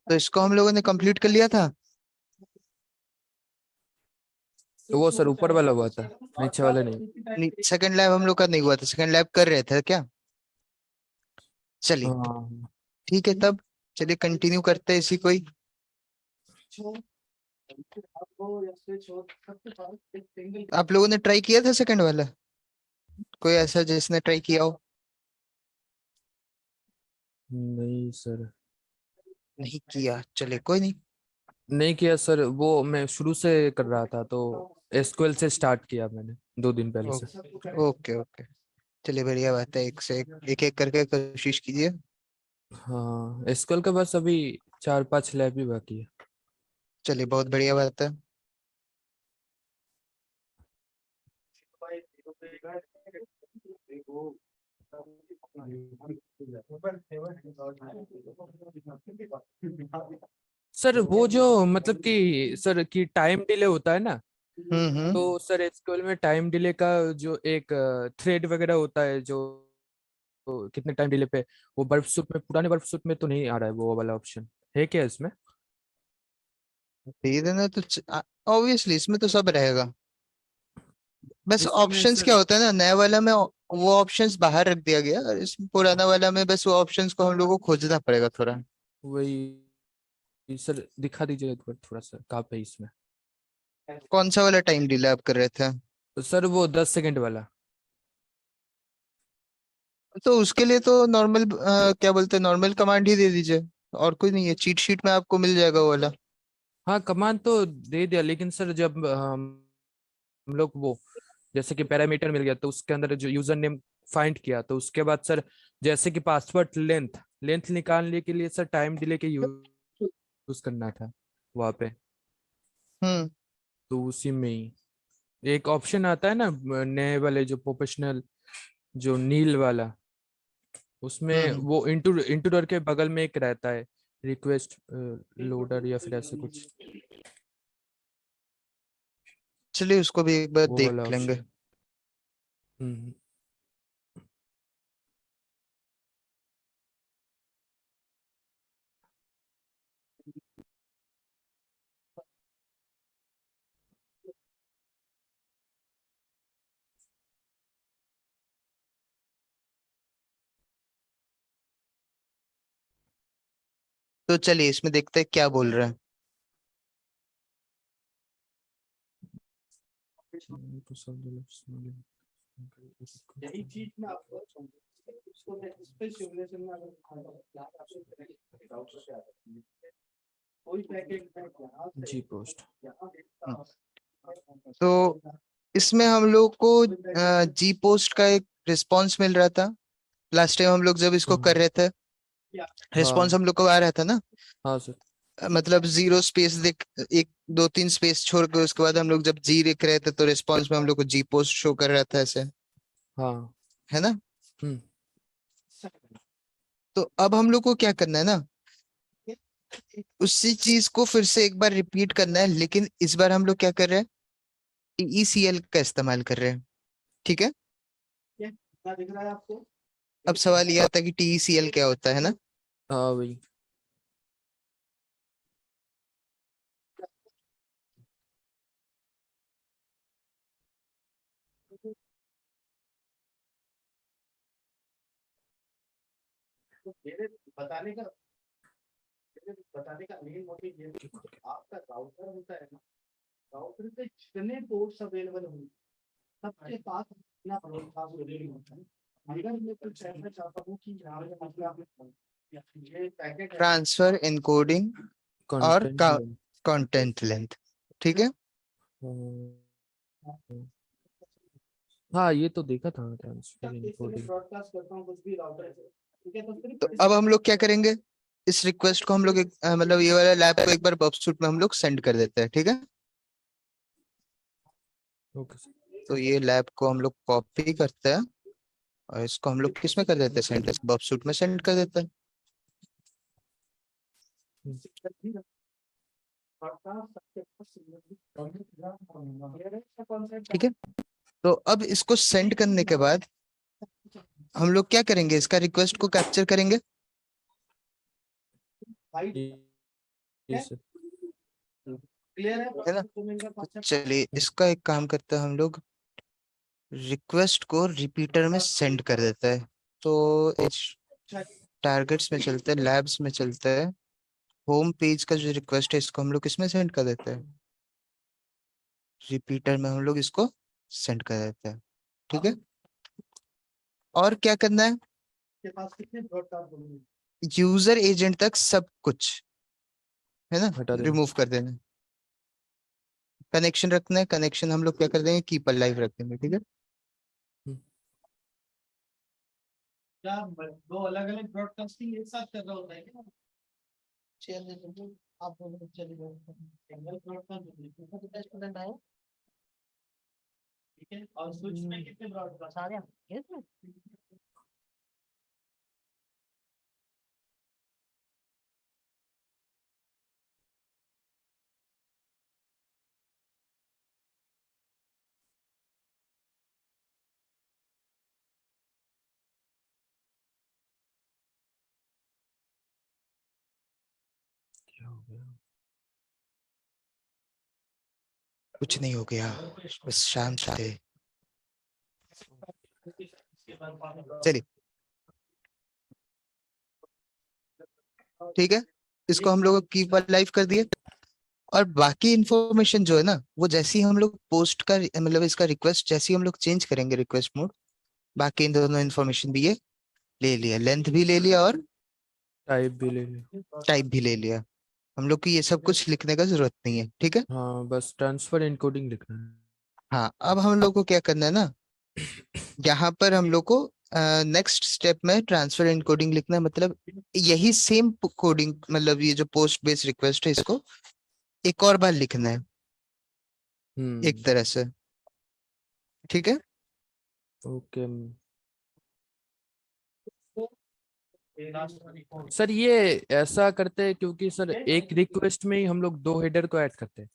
तो इसको हम लोगों ने कंप्लीट कर लिया था। तो वो सर ऊपर वाला हुआ था, नीचे वाला नहीं। सेकंड लैब हम लोग का नहीं हुआ था, सेकंड लैब कर रहे थे क्या? चलिए हाँ ठीक है तब, चलिए कंटिन्यू करते हैं इसी कोई। आप लोगों ने ट्राई किया था सेकंड वाला? कोई ऐसा जिसने ट्राई किया हो? नहीं सर, नहीं किया, चले कोई नहीं। नहीं किया सर, वो मैं शुरू से कर रहा था तो एसक्यूएल से स्टार्ट किया मैंने 2 दिन पहले से। ओके ओके, चलिए बढ़िया बात है, एक से एक एक करके कोशिश कीजिए। हाँ एसक्यूएल का बस अभी 4-5 लैब ही बाकी है। चलिए बहुत बढ़िया बात है। सर वो जो मतलब कि सर की टाइम डिले होता है ना, हम्म। तो सर एसक्यूएल में टाइम डिले का जो एक थ्रेड वगैरह होता है जो कितने टाइम डिले पे, वो बर्फ सूट में, पुराने बर्फ सूट में तो नहीं आ रहा है वो वाला ऑप्शन, है क्या इसमें? दे देना तो ऑब्वियसली इसमें तो सब रहेगा। बस इसमें ऑप्शंस सर क्या होता है ना, नया वाला में वो ऑप्शंस बाहर रख दिया गया, और इस पुराना वाला में बस वो ऑप्शंस को हम लोग को खोजना पड़ेगा थोड़ा। वही सर दिखा दीजिए एक बार थोड़ा सा कहाँ पे इसमें। कौन सा वाला टाइम डिले आप कर रहे थे? तो सर वो 10 सेकंड वाला। तो उसके लिए तो नॉर्मल क्या बोलते हैं, नॉर्मल कमांड ही दे दीजिए, और कोई नहीं है, चीट शीट में आपको मिल जाएगा वो वाला। हाँ कमांड तो दे दिया, लेकिन सर जब हम लोग वो जैसे कि पैरामीटर मिल गया तो उसके अंदर जो यूजर नेम फाइंड किया, तो उसके बाद सर जैसे कि पासवर्ड लेंथ लेंथ निकालने के लिए सर टाइम डिले के यूज करना था वहाँ पे। हम्म तो उसी में ही एक ऑप्शन आता है ना नए वाले जो प्रोफेशनल, जो नील वाला, उसमें हम्म। वो इंटूडर के बगल में एक रहता है रिक्वेस्ट लोडर या फिर ऐसे कुछ, चलिए उसको भी एक बार वो देख वाला लेंगे। ऑप्शन। हम्म। तो चलिए इसमें देखते हैं क्या बोल रहे हैं। जी पोस्ट। हम्म, तो इसमें हम लोग को जी पोस्ट का एक रिस्पॉन्स मिल रहा था, लास्ट टाइम हम लोग जब इसको कर रहे थे, रिस्पॉन्स हाँ हम लोग को आ रहा था ना। हाँ सर। मतलब जीरो स्पेस देख, एक दो तीन स्पेस छोड़ के उसके बाद हम लोग जब जी लिख रहे थे तो रिस्पॉन्स में हम लोग को जी पोस्ट शो कर रहा था ऐसे, हाँ। है ना? हम्म। तो अब हम लोग को क्या करना है ना, उसी चीज को फिर से एक बार रिपीट करना है, लेकिन इस बार हम लोग क्या कर रहे हैं, टीईसीएल का इस्तेमाल कर रहे हैं। ठीक है, अब सवाल यह आता है कि टीईसीएल क्या होता है ना। हाँ वही। ट्रांसफर, इनकोडिंग और कंटेंट। Content length. ठीक है, हाँ ये तो देखा था ट्रांसफर इनकोडिंग। तो अब हम लोग क्या करेंगे, इस रिक्वेस्ट को हम लोग मतलब ये वाला लैब को एक बार बॉक्सशूट में हम लोग सेंड कर देते हैं, ठीक है? Okay sir. तो ये लैब को हम लोग कॉपी करते हैं, और इसको हम लोग किस में कर देते हैं, सेंड, बॉक्सशूट में सेंड कर देते हैं। ठीक है, तो अब इसको सेंड करने के बाद हम लोग क्या करेंगे, इसका रिक्वेस्ट को कैप्चर करेंगे। जी सर। है ना? तो चलिए इसका एक काम करते हैं हम लोग, रिक्वेस्ट को रिपीटर में सेंड कर देता है। तो इस टारगेट्स में चलते हैं, लैब्स में चलते हैं, होम पेज का जो रिक्वेस्ट है इसको हम लोग किसमें सेंड कर देते हैं, रिपीटर में हम लोग इसको सेंड कर देते हैं। ठीक है, और क्या करना है, यूजर एजेंट तक सब कुछ है ना हटा देना। रिमूव कर देना है। कनेक्शन रखना है, कनेक्शन हम लोग क्या कर देंगे, कीपर लाइव रख देंगे। ठीक है, हम्म, दो अलग अलग ब्रॉडकास्टिंग एक साथ कर रहा होता है क्या? आप सिंगल ब्रॉडकास्ट आए, ठीक है, और स्विच में कितने ब्रॉडकास्ट आ गया? क्या हो गया? कुछ नहीं हो गया, बस शांत थे। चलिए ठीक है, इसको हम लोग कीपर लाइव कर दिए, और बाकी इंफॉर्मेशन जो है ना, वो जैसे ही हम लोग पोस्ट का मतलब इसका रिक्वेस्ट जैसे ही हम लोग चेंज करेंगे रिक्वेस्ट मोड, बाकी इन दोनों इन्फॉर्मेशन भी ये ले लिया, लेंथ भी ले लिया और टाइप भी ले ले। टाइप भी ले लिया। हम लोग को ये सब कुछ लिखने का जरूरत नहीं है। ठीक है, हाँ, बस ट्रांसफर इनकोडिंग लिखना है। हाँ अब हम लोग को क्या करना है ना, यहाँ पर हम लोग को नेक्स्ट स्टेप में ट्रांसफर एन्कोडिंग लिखना है, मतलब यही सेम कोडिंग, मतलब ये जो पोस्ट बेस्ड रिक्वेस्ट है इसको एक और बार लिखना है एक तरह से। ठीक है, ओके सर, ये ऐसा करते हैं क्योंकि सर एक रिक्वेस्ट में ही हम लोग दो हेडर को ऐड करते हैं।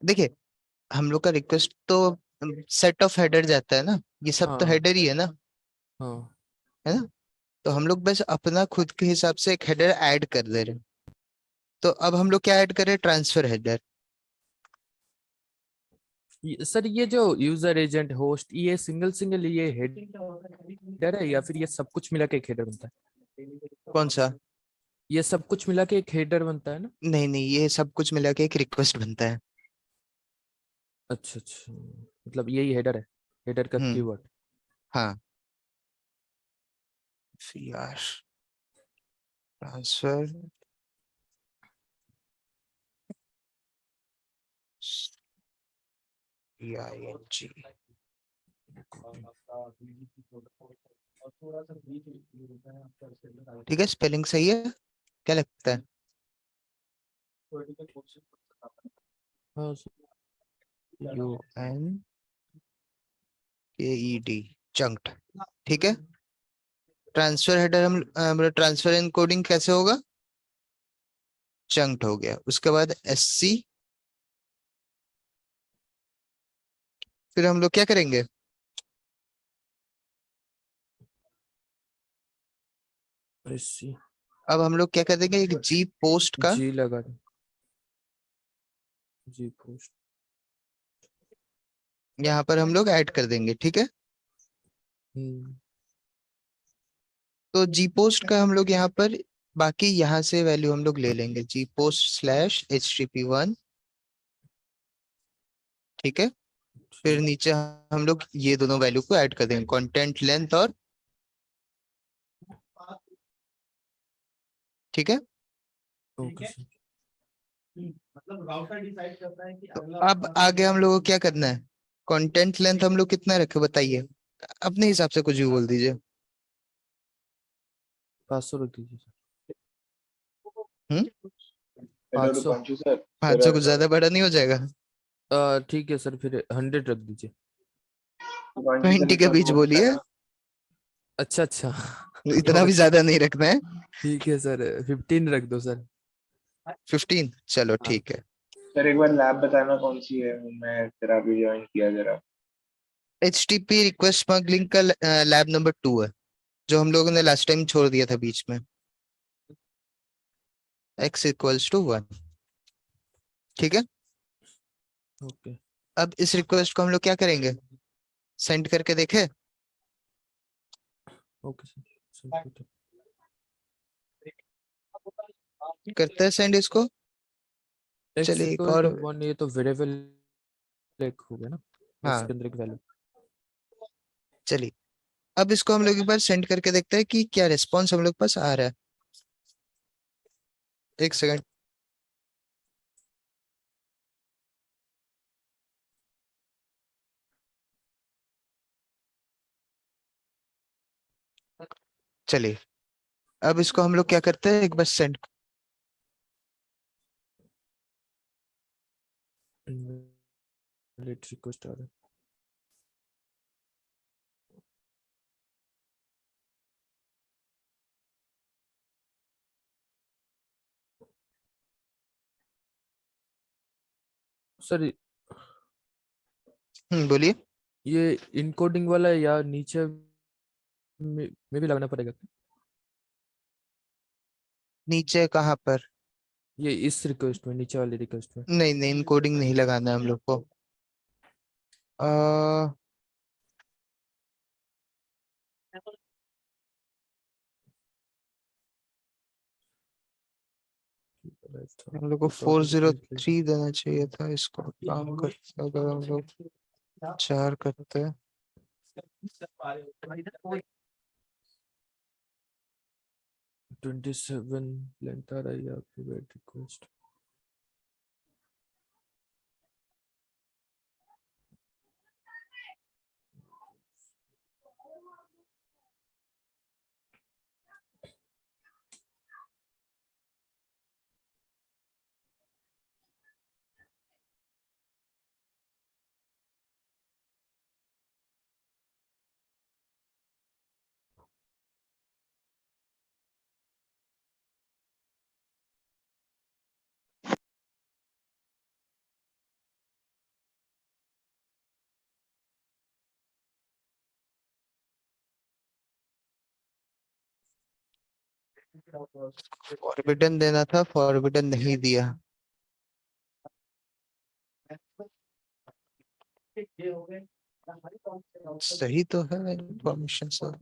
देखिए हम लोग का रिक्वेस्ट तो सेट ऑफ हेडर जाता है ना, ये सब तो हाँ हेडर ही है ना, हाँ। है ना? तो हम लोग बस अपना खुद के हिसाब से एक हेडर ऐड कर दे रहे हैं। तो अब हम लोग क्या ऐड करें, ट्रांसफर हेडर। सर ये जो यूजर एजेंट होस्ट, ये सिंगल सिंगल ये हेडर है या फिर ये सब कुछ मिला के एक हेडर बनता है? कौन सा? ये सब कुछ मिला के एक हेडर बनता है ना? नहीं नहीं, ये सब कुछ मिला के एक रिक्वेस्ट बनता है। अच्छा अच्छा, मतलब यही हेडर है, हेडर का हम्म, कीवर्ड। हाँ, यार ट्रांसफर PING। ठीक है, स्पेलिंग सही है, क्या लगता है? हाँ UNKED, चंक्ड। ठीक है, ट्रांसफर हेडर हम मतलब ट्रांसफर एनकोडिंग कैसे होगा, चंक्ड हो गया। उसके बाद SC, फिर हम लोग क्या करेंगे, इसी अब हम लोग क्या कर देंगे, एक जी पोस्ट का, जी लगा दो, जी पोस्ट। यहाँ पर हम लोग ऐड कर देंगे। ठीक है, हम्म तो जी पोस्ट का हम लोग यहाँ पर बाकी यहाँ से वैल्यू हम लोग ले लेंगे, जी पोस्ट स्लैश HTTP1। ठीक है, फिर ठीक। नीचे हम लोग ये दोनों वैल्यू को ऐड कर देंगे, कंटेंट लेंथ और, ठीक है। Okay sir. मतलब राउटर डिसाइड करता है कि तो अगला अब आगे हम लोग को क्या करना है, कंटेंट लेंथ हम लोग कितना रखे बताइए, अपने हिसाब से कुछ भी बोल दीजिए। 500 रख दीजिए सर। हम्म, हेलो 500। रूपांशु सर। 500 कुछ ज्यादा बड़ा नहीं हो जाएगा? ठीक है सर, फिर 100 रख दीजिए। रूपांशु सर 20 एक के बार बीच वो बोलिए, अच्छा अच्छा। इतना भी ओके ज्यादा नहीं रखना है। ठीक है सर, 15 रख दो सर। 15, चलो हाँ ठीक है। सर एक बार लैब बताना कौन सी है, मैं जरा भी ज्वाइन किया जरा। HTTP रिक्वेस्ट स्मगलिंग का लैब नंबर 2 है, जो हम लोगों ने लास्ट टाइम छोड़ दिया था बीच में। x equals to 1। ठीक है, ओके अब इस रिक्वेस्ट को हम लोग क्या करेंगे, सेंड करके देखे। ओके सर करते हैं सेंड इसको। x चलिए एक इक्वल और, टू 1, ये तो वेरिएबल एक हो गया ना, x हाँ के अंदर एक वैल्यू। चलिए अब इसको हम लोग एक बार सेंड करके देखते हैं कि क्या रिस्पॉन्स हम लोग के पास आ रहा है। एक सेकंड। चलिए अब इसको हम लोग क्या करते हैं, एक बार सेंड। लेट रिक्वेस्ट आ रहा है। सर बोलिए। ये इनकोडिंग वाला है या नीचे में भी लगना पड़ेगा? नीचे कहाँ पर? ये इस रिक्वेस्ट में, नीचे वाली रिक्वेस्ट में। नहीं नहीं, इनकोडिंग नहीं लगाना है हम लोग को। आ, हम लोग को 403 देना चाहिए था। इसको काम करते अगर हम लोग 4 करते हैं। 27 लेंथ आ रहा है आपकी वेट रिक्वेस्ट। फॉरबिडन देना था, फॉरबिडन नहीं दिया। सही तो है इंफॉर्मेशन सर।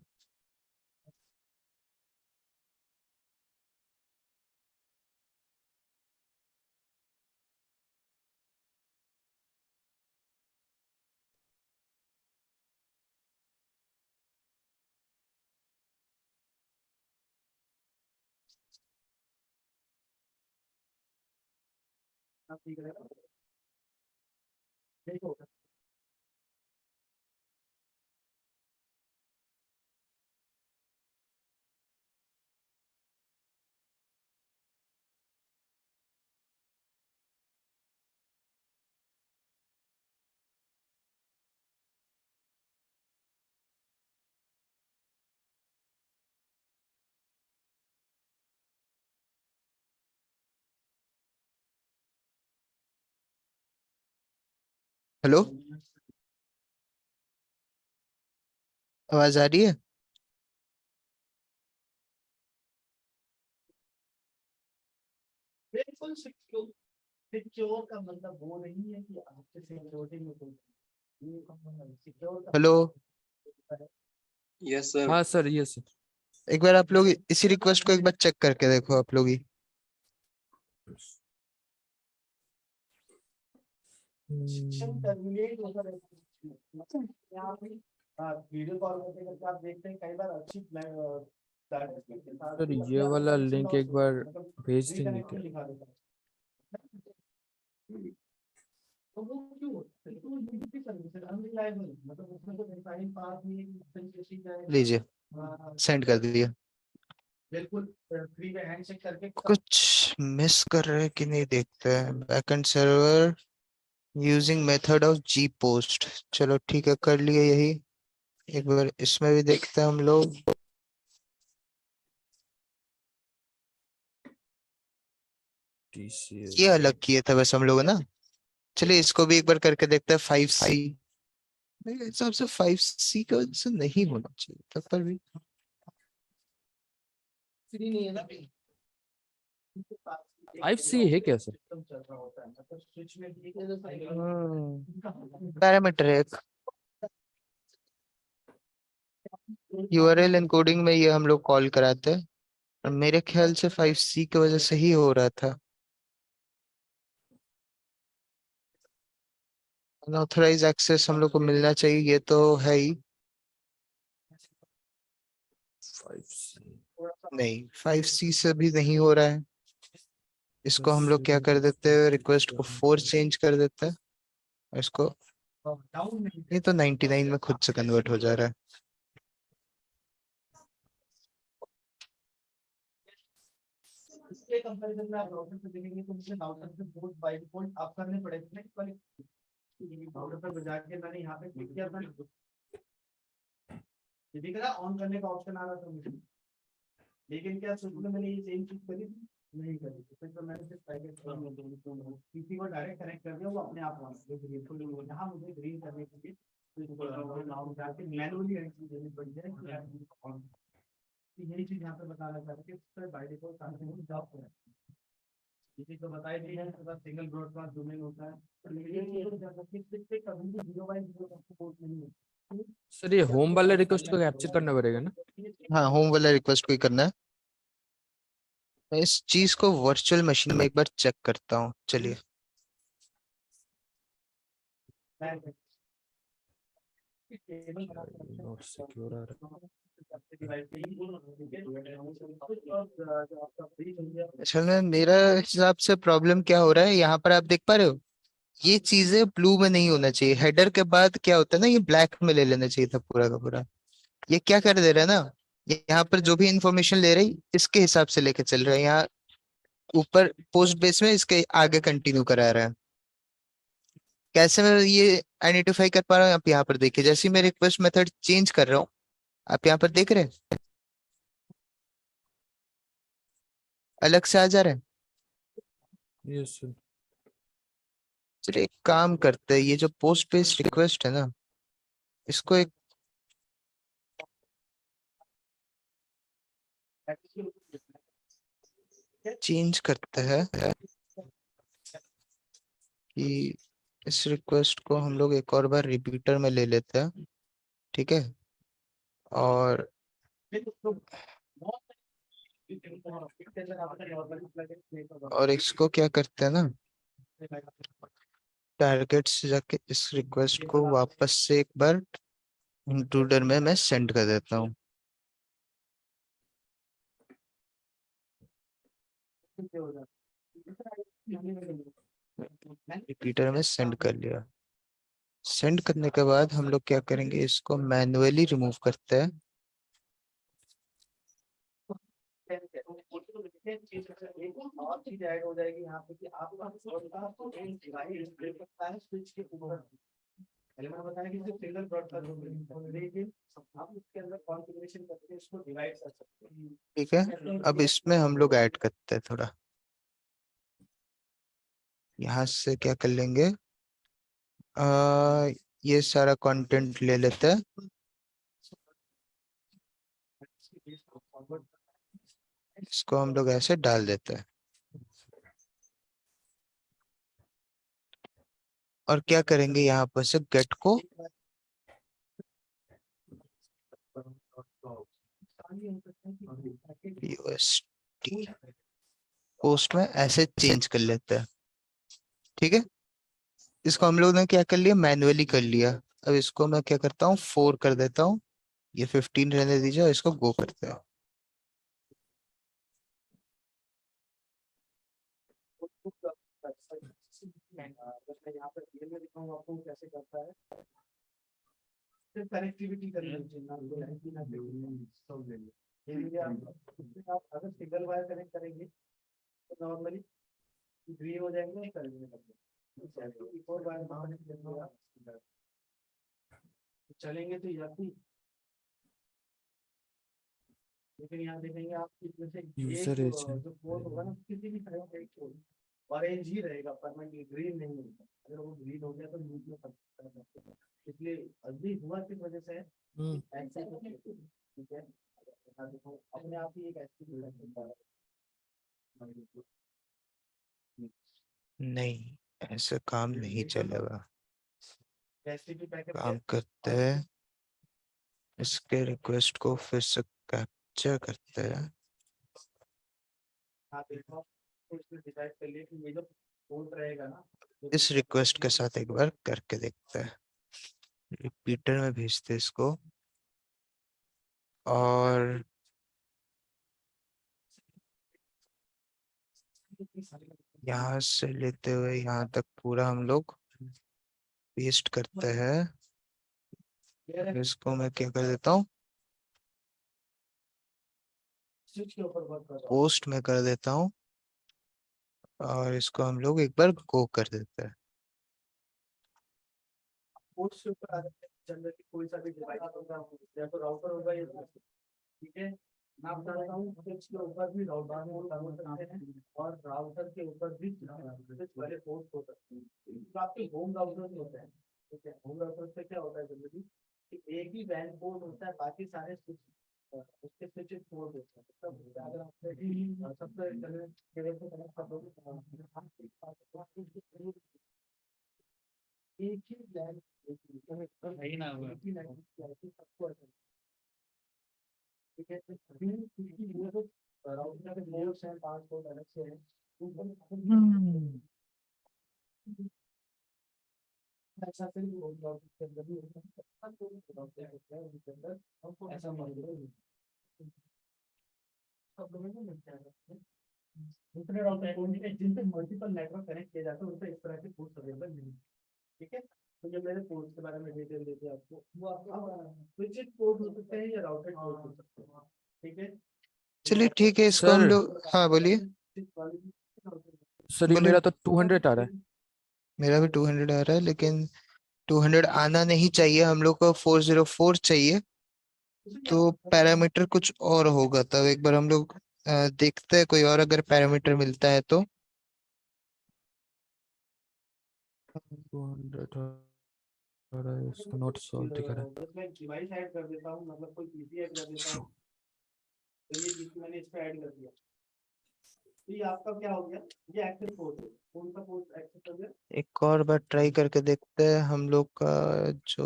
हेलो, आवाज आ रही है? बिल्कुल सिक्योर। सिक्योर का मतलब वो नहीं है कि आपके सिक्योरिटी में कोई सिक्योर का हेलो, यस सर। हाँ सर, ये सर। एक बार आप लोग इसी रिक्वेस्ट को एक बार चेक करके देखो आप लोग ही। शिक्षण टर्मिनेट होता रहता है। आप वीडियो कॉल करके आप देखते हैं कई बार अच्छी सर ये वाला लिंक एक बार भेज देंगे क्या? तो वो क्यों होता है? तो वो यूपी सर्विस अनरिलायबल, मतलब उसमें तो टाइम पास नहीं। लीजिए, सेंड कर दिया। बिल्कुल फ्री में हैंडशेक करके कुछ मिस कर रहे हैं कि नहीं देखते हैं। Backend server using method of G post. चलो ठीक है, कर लिए यही। एक बार इसमें भी देखते हैं हम लोग। ये अलग किए थे बस हम लोग ना। चलिए इसको भी एक बार करके देखते हैं। 5C मेरे हिसाब से 5C का वजह से नहीं होना चाहिए था, पर भी फ्री नहीं है ना। 5C है क्या सर? सिस्टम चल रहा होता है, मतलब स्विच में भी पैरामीटर है एक। यूआरएल एनकोडिंग में ये हम लोग कॉल कराते हैं और मेरे ख्याल से 5C की वजह से ही हो रहा था। अनऑथराइज एक्सेस हम लोग को मिलना चाहिए, ये तो है ही। 5C नहीं, 5C से भी नहीं हो रहा है। इसको हम लोग क्या कर देते हैं, रिक्वेस्ट को 4 चेंज कर देते हैं और इसको, डाउन ये तो 99 में खुद से कन्वर्ट हो जा रहा है। इसके कंपैरिजन में आप राउटर पे देखेंगे तो मुझे राउटर पे बोर्ड बाय डिफॉल्ट आप करने पड़ेंगे ना, इस वाले राउटर पर बजा के मैंने यहाँ पे क्लिक किया था, ये दिख रहा ऑन करने का ऑप्शन आ रहा था मुझे, लेकिन क्या स्विच में मैंने ये सेम चीज करी थी? नहीं करी। तो फिर तो मैंने सिर्फ पैकेट पीसी को डायरेक्ट कनेक्ट कर दिया, वो अपने आप ऑन हो गया। यहाँ मुझे ग्रीन करने के लिए जाके मैनुअली एंट्री देनी पड़ी है कि ऑन। यही चीज यहाँ पे बताना चाहते हैं कि बाय डिफॉल्ट जॉब करें, किसी को बताई दी है कि सिंगल ब्रॉडकास्ट डोमेन होता है, तो ये कभी भी 0/0 सपोर्ट नहीं है। सर, ये होम वाले रिक्वेस्ट को कैप्चर करना पड़ेगा ना? हाँ, होम वाला रिक्वेस्ट को ही करना है। मैं इस चीज को वर्चुअल मशीन में एक बार चेक करता हूँ, चलिए। नॉट सिक्योर आ रहा असल में मेरा हिसाब से प्रॉब्लम क्या हो रहा है, यहाँ पर आप देख पा रहे हो, ये चीजें ब्लू में नहीं होना चाहिए। हेडर के बाद क्या होता है ना, ये ब्लैक में ले लेना चाहिए था पूरा का पूरा। ये क्या कर दे रहा है ना, यहाँ पर जो भी इंफॉर्मेशन ले रही इसके हिसाब से लेके चल रहा है। यहाँ ऊपर पोस्ट बेस में इसके आगे कंटिन्यू करा रहा है। कैसे मैं ये आइडेंटिफाई कर पा रहा हूँ, आप यहाँ पर देखिए, जैसे ही मैं रिक्वेस्ट मेथड चेंज कर रहा हूँ, आप यहाँ पर देख रहे हैं अलग से आ जा रहा है। है। Yes sir. चलिए एक काम करते हैं, ये जो पोस्ट बेस्ड रिक्वेस्ट है ना, इसको एक चेंज करते हैं कि इस रिक्वेस्ट को हम लोग एक और बार रिपीटर में ले लेते हैं, ठीक है। और इसको क्या करते हैं ना, टारगेट से जाके इस रिक्वेस्ट को वापस से एक बार इंट्रूडर में मैं सेंड कर देता हूँ। रिपीटर में सेंड कर लिया। सेंड करने के बाद हम लोग क्या करेंगे, इसको मैन्युअली रिमूव करते हैं। एक और चीज ऐड हो जाएगी यहाँ पे कि आपका स्विच के ऊपर, पहले मैंने बताया कि सिर्फ सिंगल ब्रॉडकास्ट डोमेन, लेकिन आप उसके अंदर कॉन्फ़िगरेशन करके इसको डिवाइड कर सकते हैं। ठीक है, अब इसमें हम लोग ऐड करते हैं थोड़ा, यहाँ से क्या कर लेंगे, ये सारा कंटेंट ले लेते हैं, इसको हम लोग ऐसे डाल देते हैं। और क्या करेंगे, यहाँ पर से गेट को UST पोस्ट में ऐसे चेंज कर लेते हैं, ठीक है। इसको हम लोग ने क्या कर लिया, मैन्युअली कर लिया। अब इसको मैं क्या करता हूँ, 4 कर देता हूँ, ये 15 रहने दीजिए और इसको गो करते हैं। यहाँ पर रियल में दिखाऊंगा आपको कैसे करता है। सिर्फ कनेक्टिविटी करनी है, आप अगर सिंगल वायर कनेक्ट करेंगे तो नॉर्मली ग्रीन हो जाएंगे, चलेंगे तो यात्री, लेकिन यहाँ देखेंगे आप इसमें से यूजर एक एजेंट जो कोड होगा ना, किसी भी तरह का एक कोड ऑरेंज ही रहेगा, परमानेंटली ग्रीन नहीं होगा। अगर वो ग्रीन हो गया तो लूप में फंस सकते हैं। इसलिए अभी हुआ किस वजह से है, ऐसे ठीक है, अपने आप ही एक ऐसी नहीं, ऐसा काम नहीं चलेगा। कैसे भी पैकेट काम करते हैं, इसके रिक्वेस्ट को फिर से कैप्चर करते हैं। आप देखो तो इसमें डिसाइड कर लिए कि ये जो कोड रहेगा ना, इस रिक्वेस्ट के साथ एक बार करके देखते हैं। रिपीटर में भेजते हैं इसको, और यहाँ से लेते हुए यहाँ तक पूरा हम लोग पेस्ट करते हैं। इसको मैं क्या कर देता हूँ, स्विच के ऊपर वर्क कर रहा हूँ। पोस्ट में कर देता हूँ, और इसको हम लोग एक बार गो कर देते हैं। पोर्ट से ऊपर आ जाते हैं, जनरली कोई सा भी डिवाइस होगा, या तो राउटर होगा या switch। ठीक है, मैं बता रहा हूँ स्विच के ऊपर भी राउटर में डाउनलोड करते हैं, और राउटर के ऊपर भी स्विच वाले पोर्ट हो सकते हैं। तो आपके होम राउटर में होता है। ठीक है, होम राउटर से क्या होता है जनरली कि एक ही वैन पोर्ट होता है, बाकी सारे स्विच उसके स्विचेस पोर्ट होते हैं। तब अगर आपने सबसे केबल से कनेक्ट कर दोगे तो एक ही लैन नहीं ना हुआ, एक ही लैन सबको ऐसा। ठीक है, अभी क्योंकि ये तो राउटर के मोड्स हैं, 5 कोड अलग से हैं, ऐसा फिर राउटर के अंदर भी राउटर के अंदर हमको ऐसा मॉडल है। सब लोगों को मिलता है दूसरे राउटर को जिन पे मल्टीपल नेटवर्क कनेक्ट किए जाते हैं, उन पे इस तरह के पोर्ट्स अवेलेबल नहीं है। ठीक है, तो जो मैंने पोर्ट्स के बारे में डिटेल देती है आपको, वो आपको स्विच पोर्ट हो सकते हैं या राउटर पोर्ट हो सकते हैं। ठीक है, चलिए ठीक है, इसको हम सर लोग, हाँ बोलिए सर ये बोलिए। मेरा तो 200 आ रहा है। मेरा भी 200 आ रहा है, लेकिन 200 आना नहीं चाहिए, हम लोग को 404 चाहिए। तो पैरामीटर कुछ और होगा, तब एक बार हम लोग देखते हैं कोई और अगर पैरामीटर मिलता है तो। 200 आ रहा है, इसका नोट सॉल्व दिखा रहा है। मैं डिवाइस ऐड कर देता हूँ, मतलब कोई पीसी ऐड कर देता हूँ, तो ये पीसी मैंने इस पे ऐड कर दिया, तो ये आपका क्या हो गया, ये एक्सेस पोर्ट है। कौन सा पोर्ट एक्सेस कर दिया, एक और बार ट्राई करके देखते हैं हम लोग का जो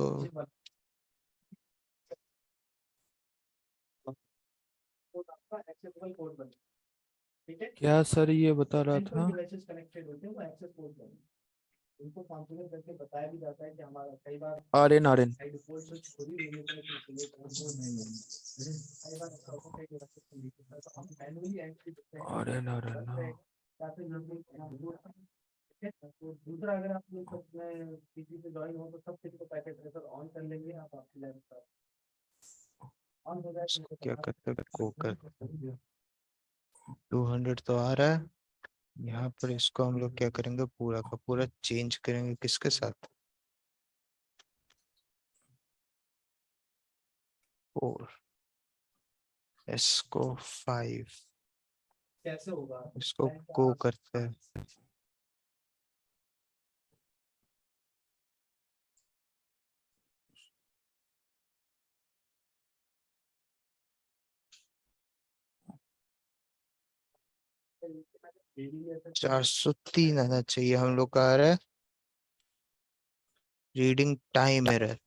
पोर्ट आपका एक्सेसिबल पोर्ट बन। ठीक है, क्या सर ये बता रहा जिन कोई था? डिवाइसेस कनेक्टेड होते हैं वो एक्सेस पोर्ट बन, उनको कॉन्फ़िगर करके बताया भी जाता है कि हमारा कई बार RN बाई डिफॉल्ट स्विच खुद ही रिलेटेड है, कई बार ऐसा होता है कि डिवाइसेस को लीक होता है, तो हम मैन्युअली एंट्री करते हैं RN बस रहेगा, या फिर ठीक है। तो दूसरा, अगर आप लोग में पीसी से ज्वाइन हो तो सब किसी को पैकेट ट्रेसर ऑन कर लेंगे, आप आपकी लैपटॉप ऑन हो जाए तो इसको मुझे क्या बता करते हैं, को कर दें। 200 तो आ रहा है। यहाँ पर इसको हम लोग क्या करेंगे, पूरा का पूरा चेंज करेंगे, किसके साथ, 4, इसको 5, कैसे होगा, इसको को करते हैं। डेली 403 आना चाहिए हम लोग का, आ रहा है रीडिंग टाइम एरर।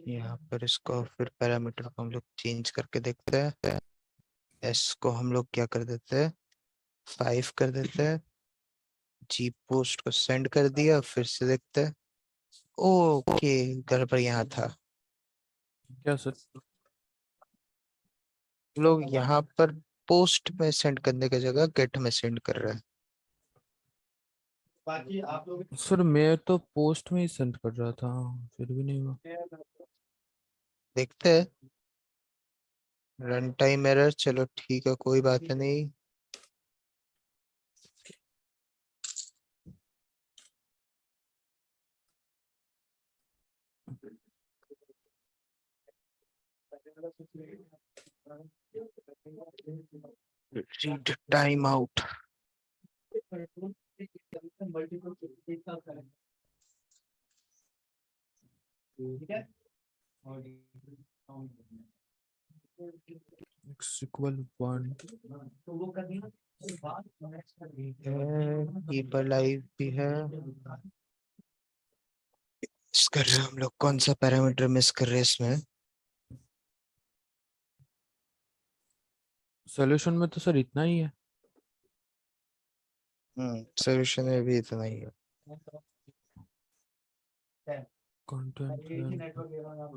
यहाँ पर इसको फिर पैरामीटर को हम लोग चेंज करके देखते हैं। एस को हम लोग क्या कर देते हैं, 5 कर देते हैं। जी पोस्ट को सेंड कर दिया, फिर से देखते हैं। ओके, गड़बड़ यहाँ था। क्या सर? लोग यहाँ पर पोस्ट में सेंड करने की जगह गेट में सेंड कर रहे हैं। बाकी आप लोग सर मैं तो पोस्ट में ही सेंड कर रहा था, फिर भी नहीं हुआ। देखते हैं, रन टाइम एरर, चलो ठीक है, कोई बात नहीं। read time out. मल्टीपल एक साथ करें, ठीक है। और x equal 1 तो वो कर दिया, उसके बाद next कर दिया। कीपर लाइव भी है। मिस कर रहे हैं हम लोग, कौन सा पैरामीटर मिस कर रहे हैं इसमें? सॉल्यूशन में तो सर इतना ही है। सोल्यूशन में भी इतना ही है। कंटेंट नेटवर्क ले रहा हूँ, आप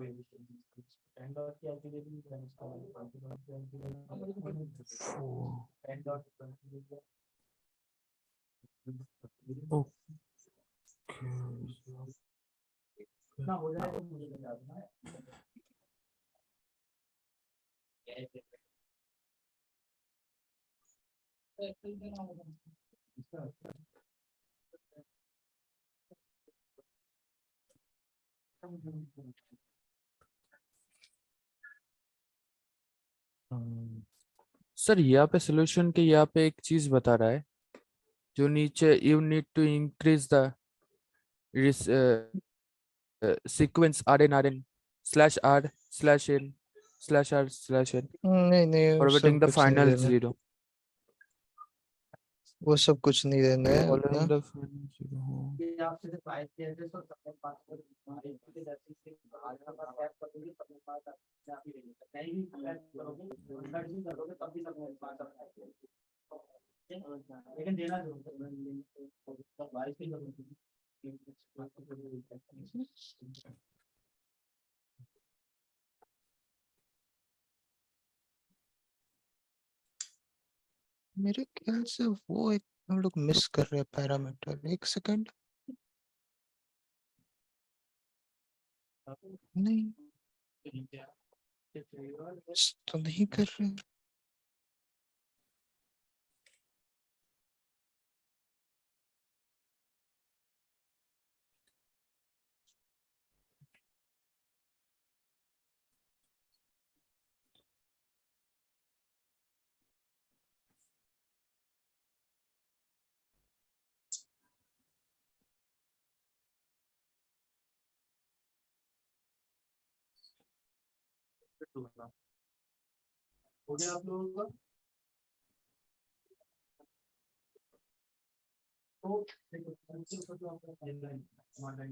एंड डॉट की IP they the, and dot ना हो जाएगा तो मुझे बता देना। सर यहाँ पे सॉल्यूशन के यहाँ पे एक चीज बता रहा है, जो नीचे you need to increase the sequence rn /r/n/r/n नहीं नहीं, वो सब forwarding the कुछ नहीं final देना, 0 वो सब कुछ नहीं देना है following अपना। the final 0 ये आपसे जो फाइल के एड्रेस और सबमिट पासवर्ड एक के जैसे से आगे का टैप कर दोगे, सबमिट पासवर्ड आप ही रहेगा, नहीं भी टैप करोगे कन्वर्ट भी करोगे तब भी सबमिट पासवर्ड आएगा, लेकिन देना जरूर है, तब वाइस की जरूरत है। मेरे ख्याल से वो एक हम लोग मिस कर रहे हैं पैरामीटर। एक सेकंड, नहीं मिस तो नहीं कर रहे। हो गया आप लोगों का, तो देखो संख्या को तो आपका डेडलाइन मॉडल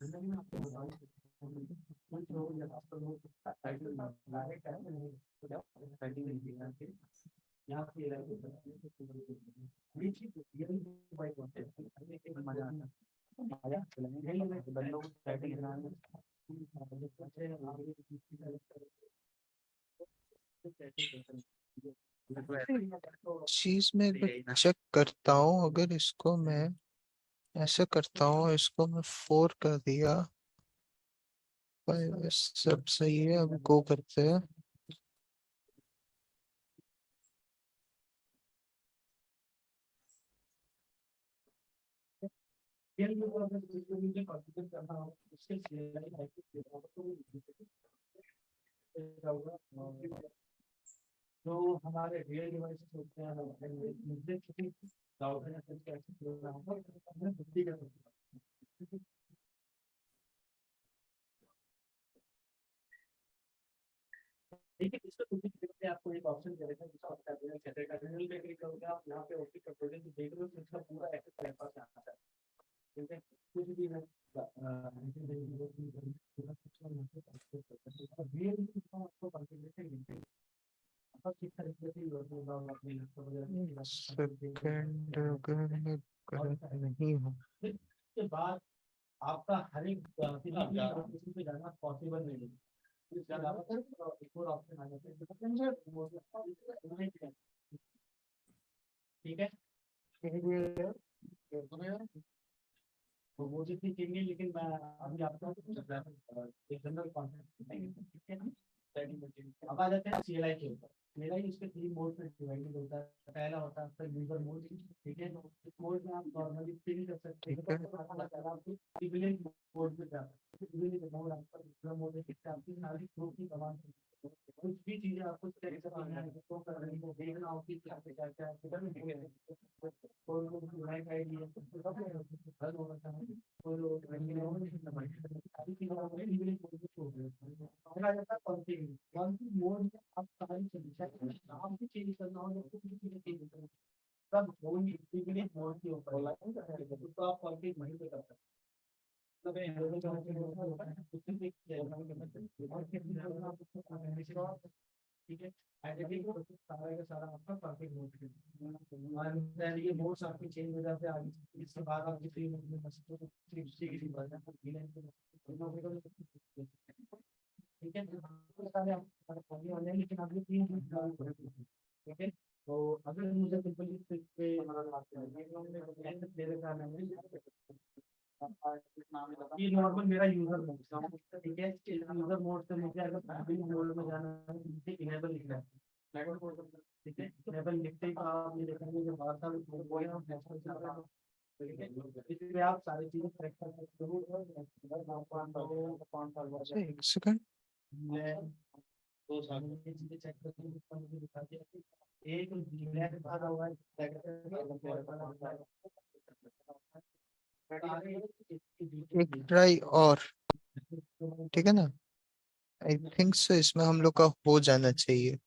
जिंदगी में आपको बताऊं कुछ लोग जब आप लोग टाइटल डायरेक्ट है तो जब टाइटल नहीं दिया फिर यहां से ये ये चीज ये बाय कॉन्टेक्ट है, एक मजा आता है, मजा चलेंगे नहीं बंदों को टाइटल बनाने चीज में एक बार चेक करता हूँ, अगर इसको मैं ऐसे करता हूँ, इसको मैं 4 कर दिया, 5 सब सही है। अब गो करते हैं। ये लोग अगर इसको मुझे कॉन्फ़िगर करना हो उसके सीएलआई आईपी देना हो तो क्या होगा, जो हमारे रियल डिवाइसेस होते हैं मुझे किसी राउटर या फिर कैसे करना होगा हमने बुद्धि कर सकते हैं। ठीक है, इसको बुद्धि करके आपको एक ऑप्शन करेगा जिसको आप टर्मिनल पे क्लिक करोगे, आप यहाँ पे ओपन करोगे तो देख लो इसका पूरा एक्सेस आपके पास आता है, ठीक है। कुछ भी है आपको कॉन्फ़िगरेशन सेकंड, अगर मैं गलत नहीं हूँ, के बाद आपका हर एक किसी पे जाना पॉसिबल नहीं है, इसके अलावा एक और ऑप्शन आ जाता है, ठीक है। तो वो जितनी चाहिए, लेकिन मैं अभी आपको एक जनरल कॉन्सेप्ट, ठीक है ना। अब आ जाते हैं सीएलआई के ऊपर। सीएलआई इसके 3 मोड में डिवाइडेड होता है। पहला होता है आपका यूजर मोड, ठीक है। इस मोड में आप नॉर्मली पिंग कर सकते हैं, आप सिविलियन मोड में जा सकते हैं। सिविलियन मोड आपका दूसरा मोड है जिससे आपकी सारी ग्रुप की कमांड कुछ भी चीजें आपको चेक करना है तो कर रही हो देखना हो कि क्या क्या क्या किधर में है कोई लोग लाइक आईडी है हर हो रहा है कोई लोग सारी चीजें आप इंग्लिश हो गई अगला जाता है कॉन्फिग कॉन्फिग मोड में आप सारी चीजें आप भी चेंज करना हो या कुछ भी चीजें चेंज करना सब वही इंग्लिश मोड के ऊपर तो आप कॉन्फिग वहीं पे कर सकते हैं ठीक है आइडेंटिटी को सारा का सारा आपका परफेक्ट नोट है ये मोड्स आपके चेंज हो जाते हैं आगे इसके बाद आप किसी मोड में बस तो किसी बात है ठीक है सारे आप ऑनलाइन लेकिन आप ये तीन ठीक है तो अगर मुझे सिंपली पे दे देता है ये नॉर्मल मेरा यूजर मोड ठीक है यूजर मोड से मुझे अगर फैमिली मोड में जाना है मुझे इनेबल लिखना है ठीक है इनेबल लिखते ही आप ये देखेंगे जो बाहर था वो यहाँ नेशनल चल रहा है ठीक है इसलिए आप सारी चीजें करेक्ट कर सकते हो एक सेकंड। दो साल ये चीजें चेक करके मुझे दिखा दिया एक ब्लैक भरा हुआ है एक ट्राई और, ठीक है ना? आई थिंक सो इसमें हम लोग का हो जाना चाहिए।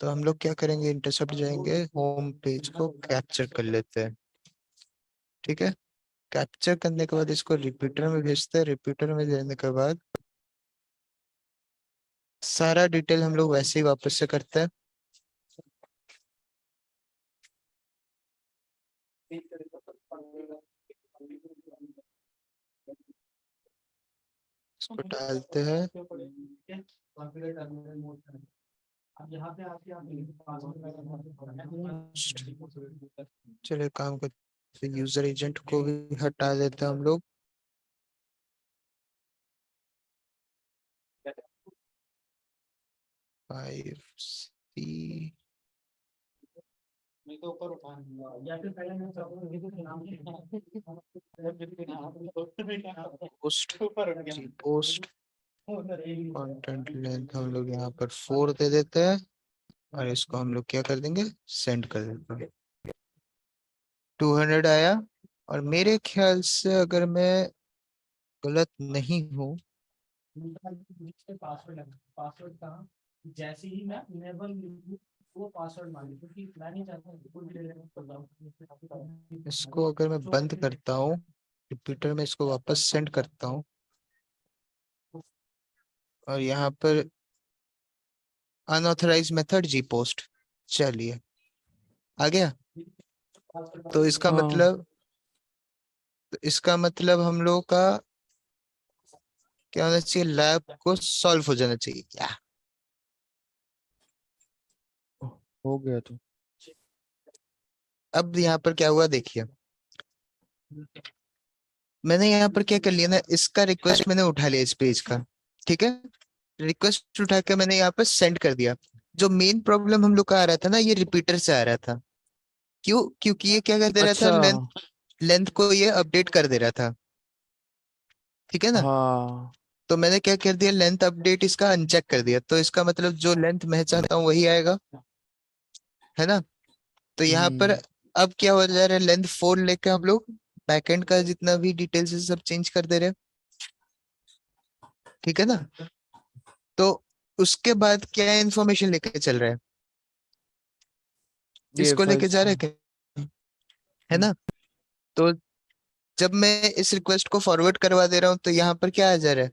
तो हम लोग क्या करेंगे, इंटरसेप्ट जाएंगे, होम पेज को कैप्चर कर लेते हैं। ठीक है, कैप्चर करने के बाद इसको रिपीटर में भेजते हैं। रिपीटर में देने के बाद सारा डिटेल हम लोग वैसे ही वापस से करते हैं। इसको डालते हैं। अब यहाँ पे आपके चलिए काम करते, यूजर एजेंट को भी हटा देते हैं हम लोग। फाइव सी तो ऊपर उठा या फिर पहले मैं पोस्ट पोस्ट कंटेंट लेंथ हम लोग यहाँ पर 4 दे देते हैं और इसको हम लोग क्या कर देंगे, सेंड कर देते हैं। 200 आया। और मेरे ख्याल से अगर मैं गलत नहीं हूँ, पासवर्ड कहाँ जैसे ही मैं इनेबल वो पासवर्ड मांगे क्योंकि मैं नहीं चाहता इसको अगर मैं बंद करता हूँ, रिपीटर में इसको वापस सेंड करता हूँ और यहाँ पर अनऑथराइज मेथड जी पोस्ट, चलिए आ गया। तो इसका हाँ मतलब, इसका मतलब हम लोगों का क्या होना चाहिए, लैब को सॉल्व हो जाना चाहिए क्या? हो गया तो। अब यहाँ पर क्या हुआ देखिए, मैंने यहाँ पर क्या कर लिया ना, इसका रिक्वेस्ट मैंने उठा लिया इस पेज का। ठीक है, रिक्वेस्ट उठा के मैंने यहाँ पर सेंड कर दिया। जो मेन प्रॉब्लम हम लोग का आ रहा था ना, ये रिपीटर से आ रहा था। क्यों? क्योंकि ये क्या कर दे रहा था, अच्छा। लेंथ को ये अपडेट कर दे रहा था। ठीक है ना? हाँ। तो मैंने क्या कर दिया, लेंथ अपडेट इसका अनचेक कर दिया। तो इसका मतलब जो लेंथ मैं चाहता हूँ वही आएगा, है ना? तो यहाँ पर हम्म। अब क्या हो जा रहा है, लेंथ 4 लेके हम लोग बैकएंड का जितना भी डिटेल्स है सब चेंज कर दे रहे हैं। ठीक है ना? तो उसके बाद क्या इन्फॉर्मेशन लेके चल रहा है, ये इसको लेके फाइल्स जा को। रहा है क्या, है ना? तो जब मैं इस रिक्वेस्ट को फॉरवर्ड करवा दे रहा हूँ तो यहाँ पर क्या आ जा रहा है,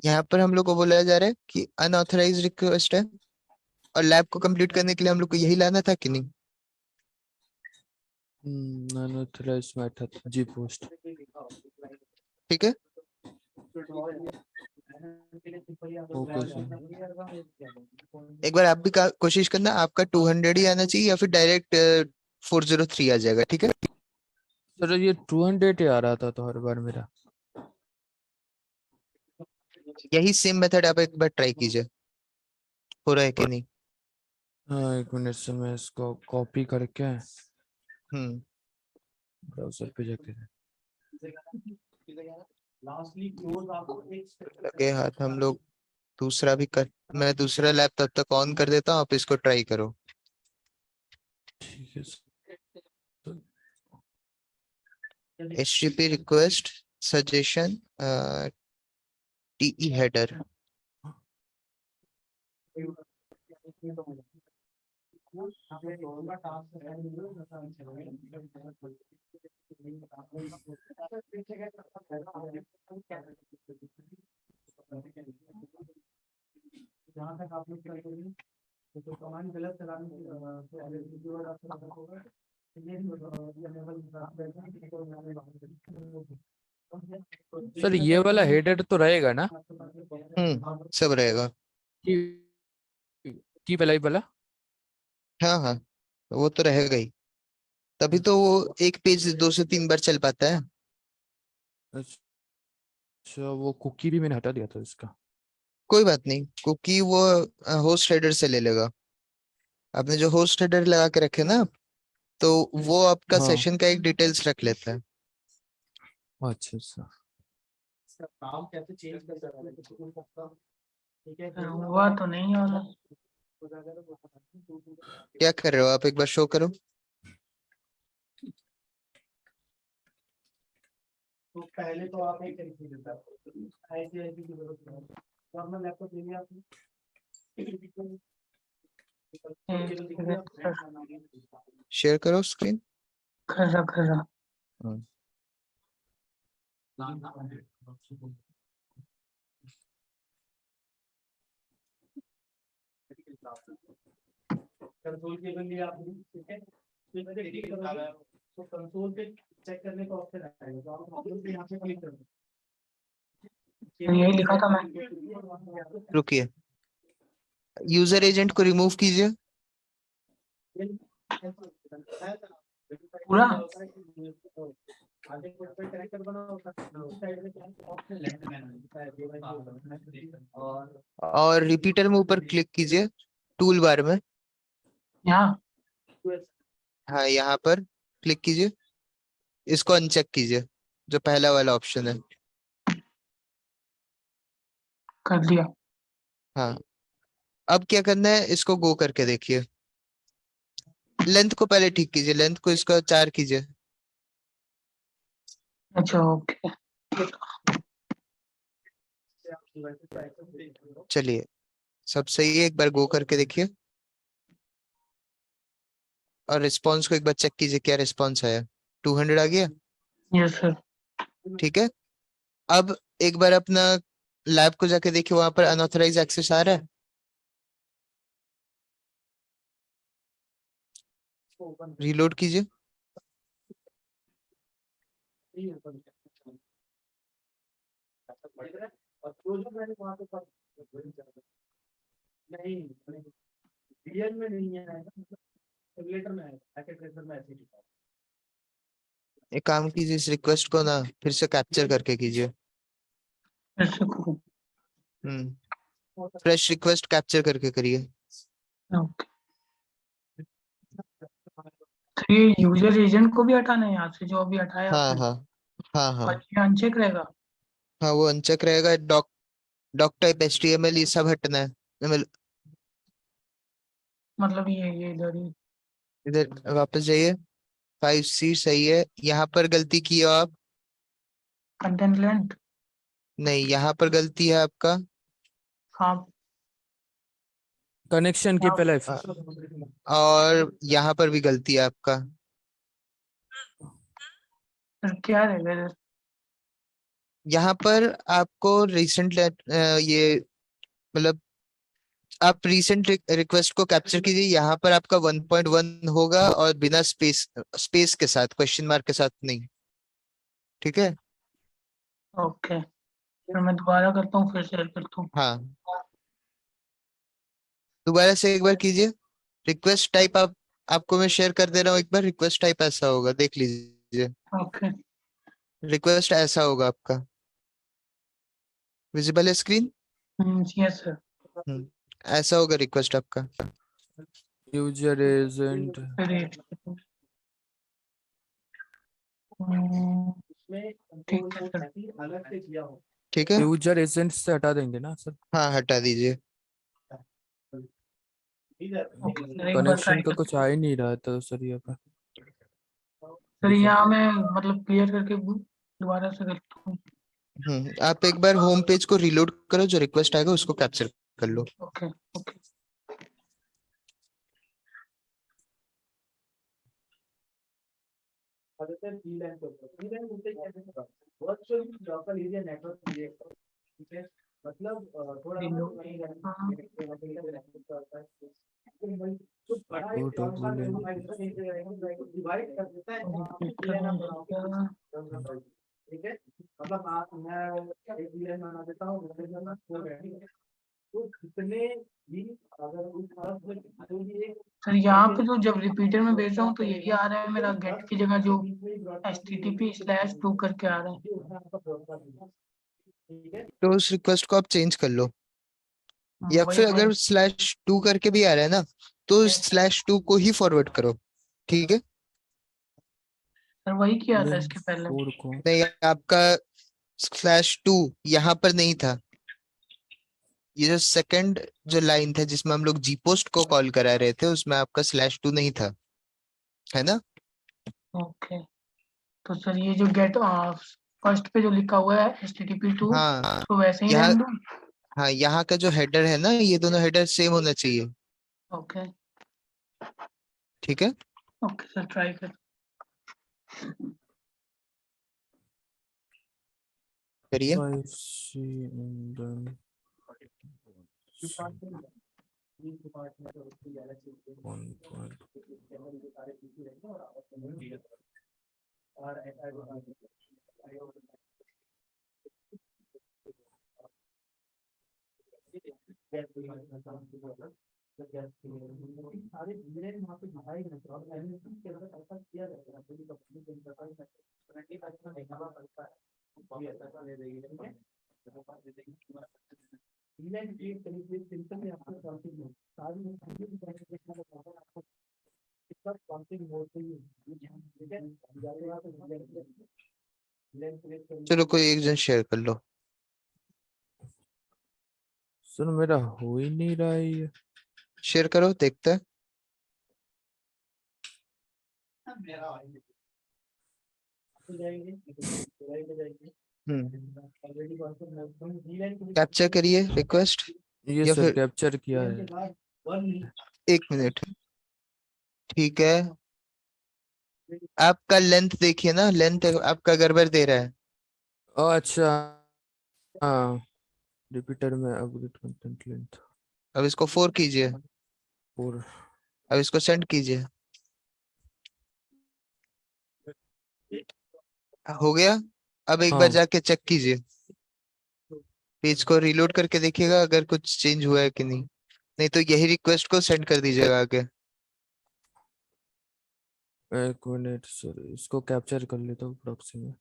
यहाँ पर हम लोग को बोला जा रहा है कि अनऑथराइज रिक्वेस्ट है। और लैब को कंप्लीट करने के लिए हम लोग को यही लाना था कि नहीं? अनऑथराइज्ड मेथड जी पोस्ट। ठीक है, ओके सर। एक बार आप भी कोशिश करना, आपका 200 ही आना चाहिए या फिर डायरेक्ट 403 आ जाएगा। ठीक है, सर ये 200 ही आ रहा था तो हर बार मेरा। यही सेम मेथड आप एक बार ट्राई कीजिए, हो रहा है कि नहीं। हाँ, एक मिनट से मैं इसको कॉपी करके हम्म ब्राउजर पे जाके। लास्टली क्लोज आपको एक लगे हाथ हम लोग दूसरा भी कर, मैं दूसरा लैब तब तक ऑन कर देता हूँ, आप इसको ट्राई करो। ठीक है sir. HTTP request suggestion TE header. जहाँ तक आप लोग करते हैं तो कमांड गलत चलाने की पहले कीवर्ड आपको पता होगा। सर ये वाला हेडर तो रहेगा ना? सब रहेगा। की पलाई वाला? हाँ हाँ, वो तो रहेगा ही, तभी तो वो एक पेज 2 से 3 बार चल पाता है। अच्छा, वो कुकी भी मैंने हटा दिया था इसका। कोई बात नहीं, क्योंकि वो होस्ट हेडर से ले लेगा। आपने जो होस्ट हेडर लगा के रखे ना, तो वो आपका हाँ। सेशन का एक डिटेल्स रख लेता है। अच्छा अच्छा। काम कैसे चेंज कर सकते हैं, ठीक है। हुआ तो नहीं होगा। क्या कर रहे हो आप, एक बार शो करो। तो पहले तो आप एक तरीके से देता ICIC की जरूरत नहीं है। तो अपना लैपटॉप ले लिया आपने, शेयर करो स्क्रीन। कर रहा। कंसोल केबल लिया आपने, ठीक है। तो कंसोल पे चेक करने का ऑप्शन आएगा, तो आप कंसोल पे यहाँ पे क्लिक कर दो। यही लिखा था मैं। रुकिए, यूजर एजेंट को रिमूव कीजिए। पूरा और रिपीटर में ऊपर क्लिक कीजिए, टूल बार में। यहाँ हाँ, यहाँ पर क्लिक कीजिए, इसको अनचेक कीजिए, जो पहला वाला ऑप्शन है। कर दिया। हाँ, अब क्या करना है, इसको गो करके देखिए। लेंथ को पहले ठीक कीजिए, लेंथ को इसका 4 कीजिए। अच्छा ओके। चलिए, सब सही है, एक बार गो करके देखिए। और रिस्पॉन्स को एक बार चेक कीजिए, क्या रिस्पॉन्स आया। 200 आ गया, यस सर। ठीक है। अब एक बार अपना लैब को जाके देखिए, वहां पर अनऑथराइज एक्सेस आ रहा है। रीलोड कीजिए। और जो मैंने वहाँ पे नहीं रियल में नहीं है, सिमुलेटर में है, पैकेट ट्रेसर में ऐसे लिखा है। एक काम कीजिए, इस रिक्वेस्ट को ना फिर से कैप्चर करके कीजिए। ऐसे करो। फ्रेश रिक्वेस्ट कैप्चर करके करिए। ओके। तो ये यूजर एजेंट को भी हटाना है यहाँ से, जो अभी हटाया हाँ आपने? हाँ हाँ हाँ और ये अनचेक रहेगा? हाँ, वो अनचेक रहेगा। डॉक टाइप HTML ये सब हटना है। मतलब ये इधर ही। इधर वापस जाइए। 5C सही है, यहाँ पर गलती की है आप। Content length. नहीं, यहाँ पर गलती है आपका। हाँ। कनेक्शन की पलाई। और यहाँ पर भी गलती है आपका। फिर क्या रहेगा इधर? यहाँ पर आपको रिसेंट ये मतलब आप रिसेंट रिक्वेस्ट को कैप्चर कीजिए, यहाँ पर आपका 1.1 होगा, और बिना स्पेस के साथ, क्वेश्चन मार्क के साथ नहीं, ठीक है। ओके, फिर मैं दोबारा करता हूँ, फिर शेयर करता हूँ। हाँ, दोबारा से एक बार कीजिए। रिक्वेस्ट टाइप आपको मैं शेयर कर दे रहा हूँ, एक बार रिक्वेस्ट टाइप ऐसा होगा, देख लीजिए। ओके। रिक्वेस्ट ऐसा होगा आपका, विजिबल है स्क्रीन। Yes sir. ऐसा होगा रिक्वेस्ट आपका। User agent. फिर एक second। हम्म, उसमें ठीक है सर। अलग से किया हो ठीक है, यूजर एजेंट से हटा देंगे ना सर? हाँ हटा दीजिए। ओके सर, एक बार ट्राई कनेक्शन का कर। कुछ आ ही नहीं रहा था सर यहाँ पर। सर यहाँ मैं मतलब क्लियर करके दोबारा से करता हूँ। आप एक बार होम पेज को रीलोड करो, जो रिक्वेस्ट आएगा उसको कैप्चर कर लो। Okay okay local area network create करो, ठीक है, मतलब थोड़ा Reload, हाँ। तो बड़ा एक Auto नॉर्मल boolean. डिवाइड कर देता है, रिपीटर हो गया। ठीक है, मतलब आप मैं एक VLAN बना देता हूँ, तो कितने भी अगर उस तरफ जो भी एक सर यहाँ पे जो जब रिपीटर में भेज रहा हूँ तो यही आ रहा है मेरा गेट की जगह जो http/2 करके आ रहा है। तो उस रिक्वेस्ट को आप चेंज कर लो, या वही फिर वही अगर /2 करके भी आ रहा है ना, तो /2 को ही फॉरवर्ड करो। ठीक है, सर वही किया था Link इसके पहले। 4 को नहीं आपका /2 यहाँ पर नहीं था। ये जो सेकंड जो लाइन था जिसमें हम लोग जी पोस्ट को कॉल करा रहे थे, उसमें आपका /2 नहीं था, है ना? ओके, तो सर ये जो गेट फर्स्ट पे जो लिखा हुआ है http/2 हाँ, तो वैसे ही यहाँ, रहने दूँ? हाँ यहाँ का जो हेडर है ना, ये दोनों हेडर सेम होना चाहिए। ओके ठीक है, ओके सर, ट्राई कर। करिए। 5C and then 1 point. सारे VLAN वहाँ पे दिखाई नहीं, और MSP के अंदर ऐसा किया जाता है, पूरी कंपनी के अंदर ऐसा 25% देखना पड़ता है, ये ऐसा ले देगी, ठीक है, VLAन एक तरीके से सिंपल है, आपको कॉन्फ़िग है, सारी देखना पड़ता है आपको, इसका कॉन्फ़िग मोड पे ही, ठीक है, जाते हैं आप VLAन क्रिएट करने चलो कोई एक जन शेयर कर लो। सर मेरा हो ही नहीं रहा है ये। शेयर करो, देखते हैं। कैप्चर करिए रिक्वेस्ट, ये या सर फिर कैप्चर किया है। 1 मिनट। ठीक है, आपका लेंथ देखिए ना, लेंथ आपका गड़बड़ दे रहा है। अच्छा, हाँ, रिपीटर में अपडेट कंटेंट लेंथ अब इसको 4 कीजिए, और अब इसको सेंड कीजिए। हो गया? अब एक बार हाँ, जाके चेक कीजिए, पेज को रीलोड करके देखिएगा अगर कुछ चेंज हुआ है कि नहीं। नहीं तो यही रिक्वेस्ट को सेंड कर दीजिएगा आगे। 1 मिनट सर, इसको कैप्चर कर लेता हूँ प्रॉक्सी में।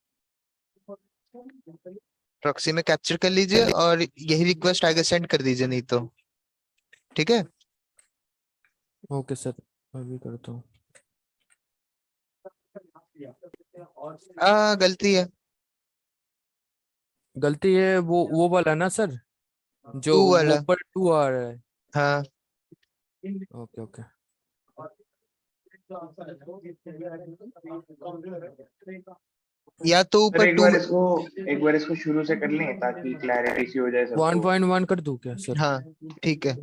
प्रॉक्सी में कैप्चर कर लीजिए और यही रिक्वेस्ट आगे सेंड कर दीजिए, नहीं तो। ठीक है, ओके सर, अभी करता हूँ। गलती है, गलती है वो वाला ना सर, जो 2 वो वाला। ऊपर 2 आ रहा है। हाँ, ओके ओके। या तो सर ऊपर 2। एक बार इसको शुरू से कर लें ताकि क्लैरिटी सी हो जाए सबको। 1.1 कर दूं क्या सर? हाँ ठीक है,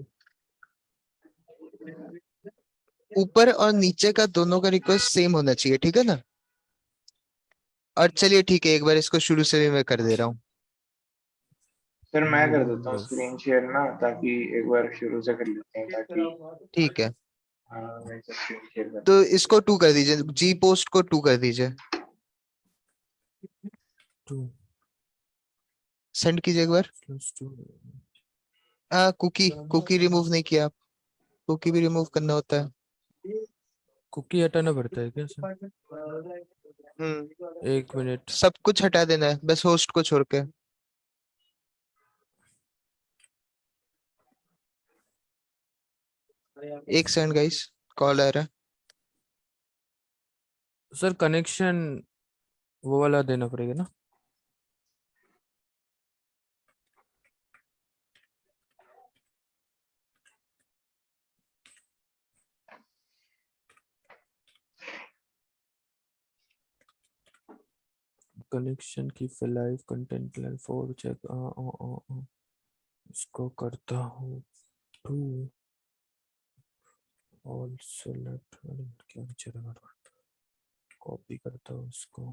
ऊपर और नीचे का दोनों का रिक्वेस्ट सेम होना चाहिए, ठीक है ना? और चलिए ठीक है, एक बार इसको शुरू से भी मैं कर दे रहा हूँ। सर मैं कर देता हूँ बस स्क्रीन शेयर ना, ताकि एक बार शुरू से कर लेते हैं ताकि। ठीक है, हाँ मैं स्क्रीन शेयर कर। तो इसको 2 कर दीजिए, जी पोस्ट को 2 कर दीजिए, 2 सेंड कीजिए एक बार। + 2। कुकी कुकी रिमूव नहीं किया आप, कुकी भी रिमूव करना होता है। कुकी हटाना पड़ता है क्या सर? 1 मिनट। सब कुछ हटा देना है, बस होस्ट को छोड़ के। एक सेकंड गाइस, कॉल आ रहा है। सर कनेक्शन वो वाला देना पड़ेगा ना? कनेक्शन की live content live for check इसको करता हूँ टू ऑल सेलेक्ट क्या चलेगा कॉपी करता हूँ इसको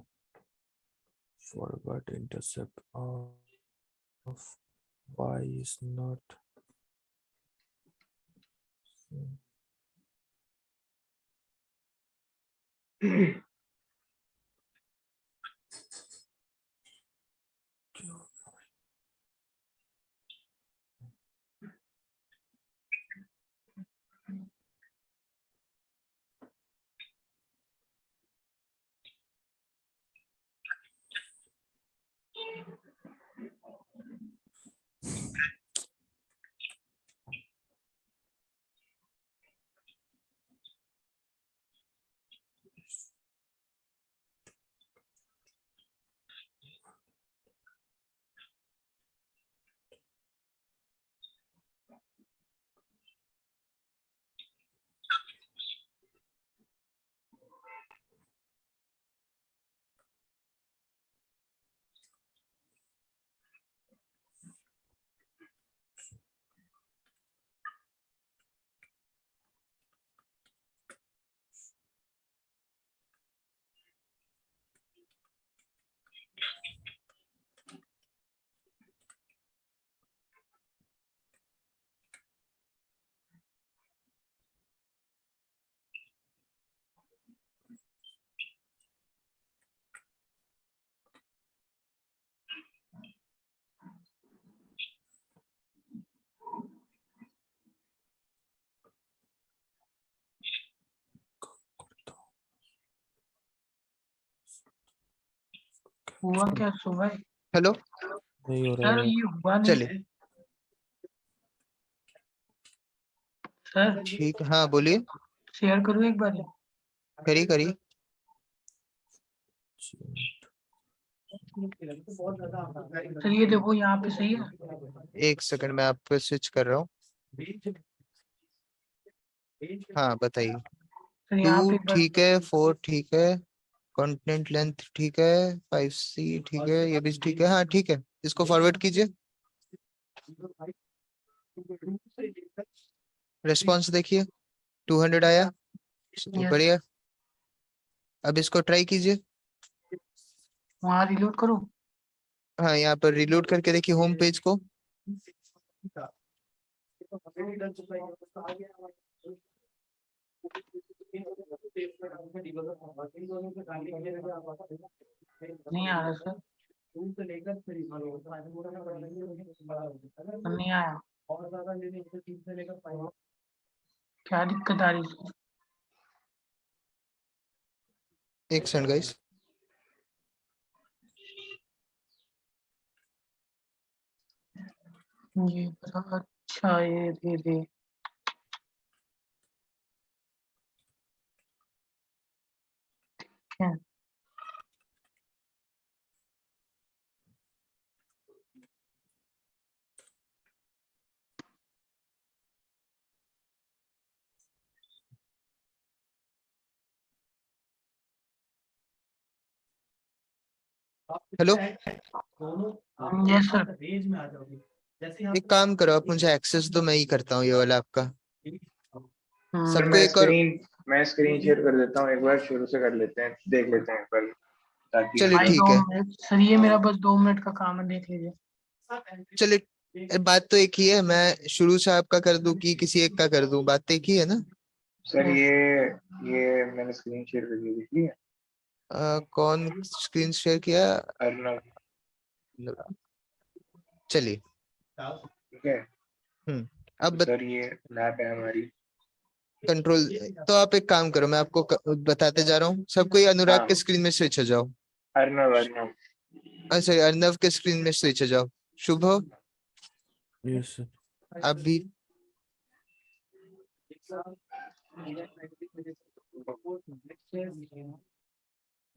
forward intercept of y is not हुआ क्या सुबह? हेलो नहीं हो सर रहा है ये हुआ नहीं चलिए सर, ठीक, हाँ बोलिए, शेयर करूँ एक बार? करिए करिए। सर ये देखो यहाँ पे सही है। एक सेकंड में आपको स्विच कर रहा हूँ। हाँ बताइए। सर यहाँ पे 2 एक बार ठीक है, 4 ठीक है, कंटेंट लेंथ ठीक है, 5C ठीक है, ये भी ठीक है। हाँ ठीक है, इसको फॉरवर्ड कीजिए। रेस्पॉन्स देखिए 200 आया, Yes. बढ़िया। अब इसको ट्राई कीजिए। वहाँ रिलोड करो। हाँ यहाँ पर रिलोड करके देखिए होम पेज को। नहीं आ रहा सर, नहीं आया। क्या दिक्कत आ रही है? एक सेकंड गाइस। ये बड़ा अच्छा ये दे दे। क्या हेलो, यस सर। एक काम करो, आप मुझे एक्सेस दो, मैं ही करता हूँ ये वाला आपका। हम्म, सर सबको एक और, मैं स्क्रीन शेयर कर देता हूँ, एक बार शुरू से कर लेते हैं, देख लेते हैं एक बार, ताकि चलिए भाई ठीक 2 है। मिनट सर, ये मेरा बस 2 मिनट का काम है, देख लीजिए। चलिए बात तो एक ही है, मैं शुरू से आपका कर दूं कि किसी एक का कर दूं, बात तो एक ही है ना। Sir Yes. ये मैंने स्क्रीन शेयर कर दी, देखिए कौन स्क्रीन शेयर किया? अर्नव, चलिए ठीक है। अब तो सर ये लैब है हमारी। कंट्रोल, तो आप एक काम करो, मैं आपको बताते जा रहा हूँ। सबको ये अनुराग हाँ के स्क्रीन में स्विच हो जाओ। अर्नव अच्छा अर्नव के स्क्रीन में स्विच हो जाओ। शुभ, यस सर आप भी।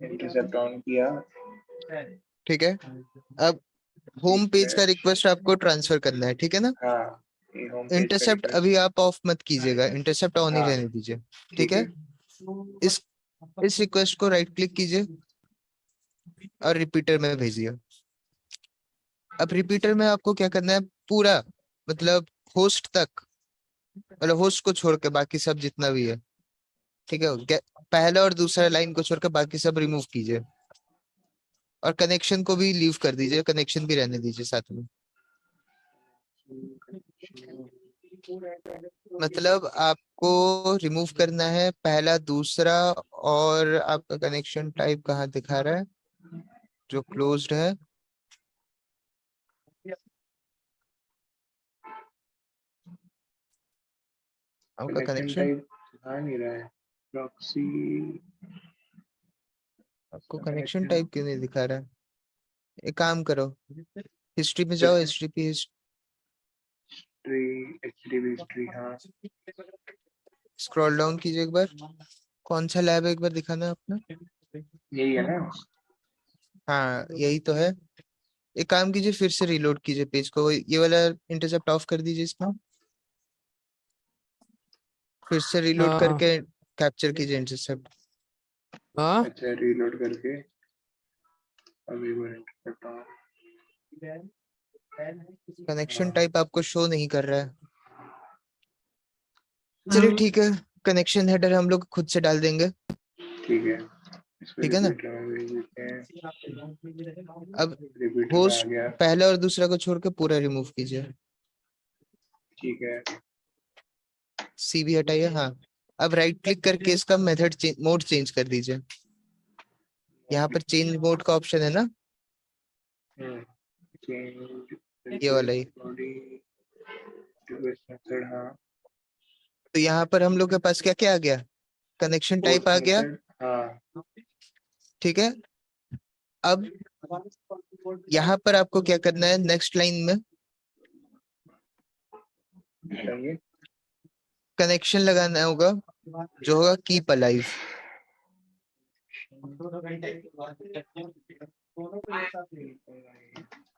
इंटरसेप्ट ऑन किया, ठीक है, अब होम पेज का रिक्वेस्ट आपको ट्रांसफर करना है, ठीक है ना। हाँ ये होम पेज का इंटरसेप्ट रिक्वेस्ट, अभी आप ऑफ मत कीजिएगा, इंटरसेप्ट ऑन ही हाँ रहने दीजिए, ठीक ठीक है। है। इस रिक्वेस्ट को राइट क्लिक कीजिए, और रिपीटर में भेज दिया। अब रिपीटर में आपको क्या करना है, पूरा मतलब होस्ट तक, मतलब होस्ट को छोड़ के बाकी सब जितना भी है, ठीक है, पहला और दूसरा लाइन को छोड़कर बाकी सब रिमूव कीजिए, और कनेक्शन को भी लीव कर दीजिए, कनेक्शन भी रहने दीजिए साथ में। मतलब आपको रिमूव करना है पहला, दूसरा, और आपका कनेक्शन टाइप कहाँ दिखा रहा है, जो क्लोज्ड है, आपका कनेक्शन कनेक्शन, टाइप दिखा नहीं रहा है। प्रॉक्सी आपको कनेक्शन टाइप क्यों नहीं दिखा रहा है? एक काम करो, हिस्ट्री में जाओ, HTTP ट्री HTTP हिस्ट्री, हाँ स्क्रॉल डाउन कीजिए एक बार, कौन सा लैब है एक बार दिखाना अपना। यही है ना। हाँ यही तो है। एक काम कीजिए, फिर से रीलोड कीजिए पेज को, ये वाला इंटरसेप्ट ऑफ कर दीजिए इसमें, फिर से रीलोड हाँ करके कैप्चर कीजिए इंटरसेप्ट। हाँ अच्छा रीलोड करके अभी वो एंटर करता हूँ। कनेक्शन टाइप आपको शो नहीं कर रहा है, चलिए ठीक है, कनेक्शन हेडर हम लोग खुद से डाल देंगे, ठीक है, इसको ठीक है ना। रिपीटर में भेज देते हैं। अब रिपीटर में आ होस्ट गया। पहला और दूसरा को छोड़ के पूरा रिमूव कीजिए, ठीक है, सी भी हटाइए, हाँ। अब राइट क्लिक करके इसका मेथड मोड चेंज कर दीजिए, यहाँ पर चेंज मोड का ऑप्शन है ना, चेंज ये वाला ही। बॉडी रिक्वेस्ट मेथड, हाँ तो यहाँ पर हम लोग के पास क्या क्या आ गया, कनेक्शन टाइप पोस्ट आ गया, मेथड, हाँ ठीक है। अब यहाँ पर आपको क्या करना है, नेक्स्ट लाइन में बताइए। कनेक्शन लगाना होगा, जो होगा कीप अलाइव।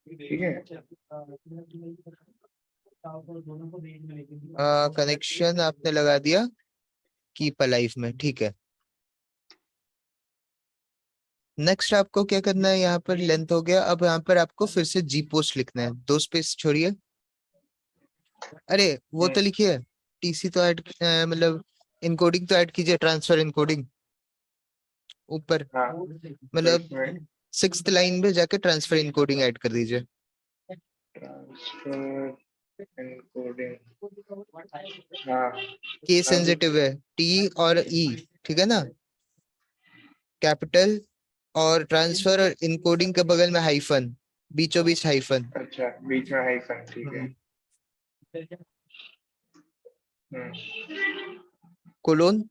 ठीक है, कनेक्शन आपने लगा दिया कीप अलाइव में, ठीक है। नेक्स्ट आपको क्या करना है, यहाँ पर लेंथ हो गया, अब यहाँ पर आपको फिर से जी पोस्ट लिखना है, 2 स्पेस छोड़िए, अरे वो तो लिखिए, टीसी तो ऐड, मतलब इनकोडिंग तो ऐड कीजिए, ट्रांसफर इनकोडिंग ऊपर, हाँ तो मतलब इसमें 6th लाइन में जाके ट्रांसफर इनकोडिंग ऐड कर दीजिए। ट्रांसफर एनकोडिंग, हाँ केस अब सेंसिटिव है, टी और ई, ठीक है ना, कैपिटल, और ट्रांसफर और इनकोडिंग के बगल में हाइफन, बीचों बीच हाइफन, अच्छा बीच में हाइफन, ठीक है। कोलोन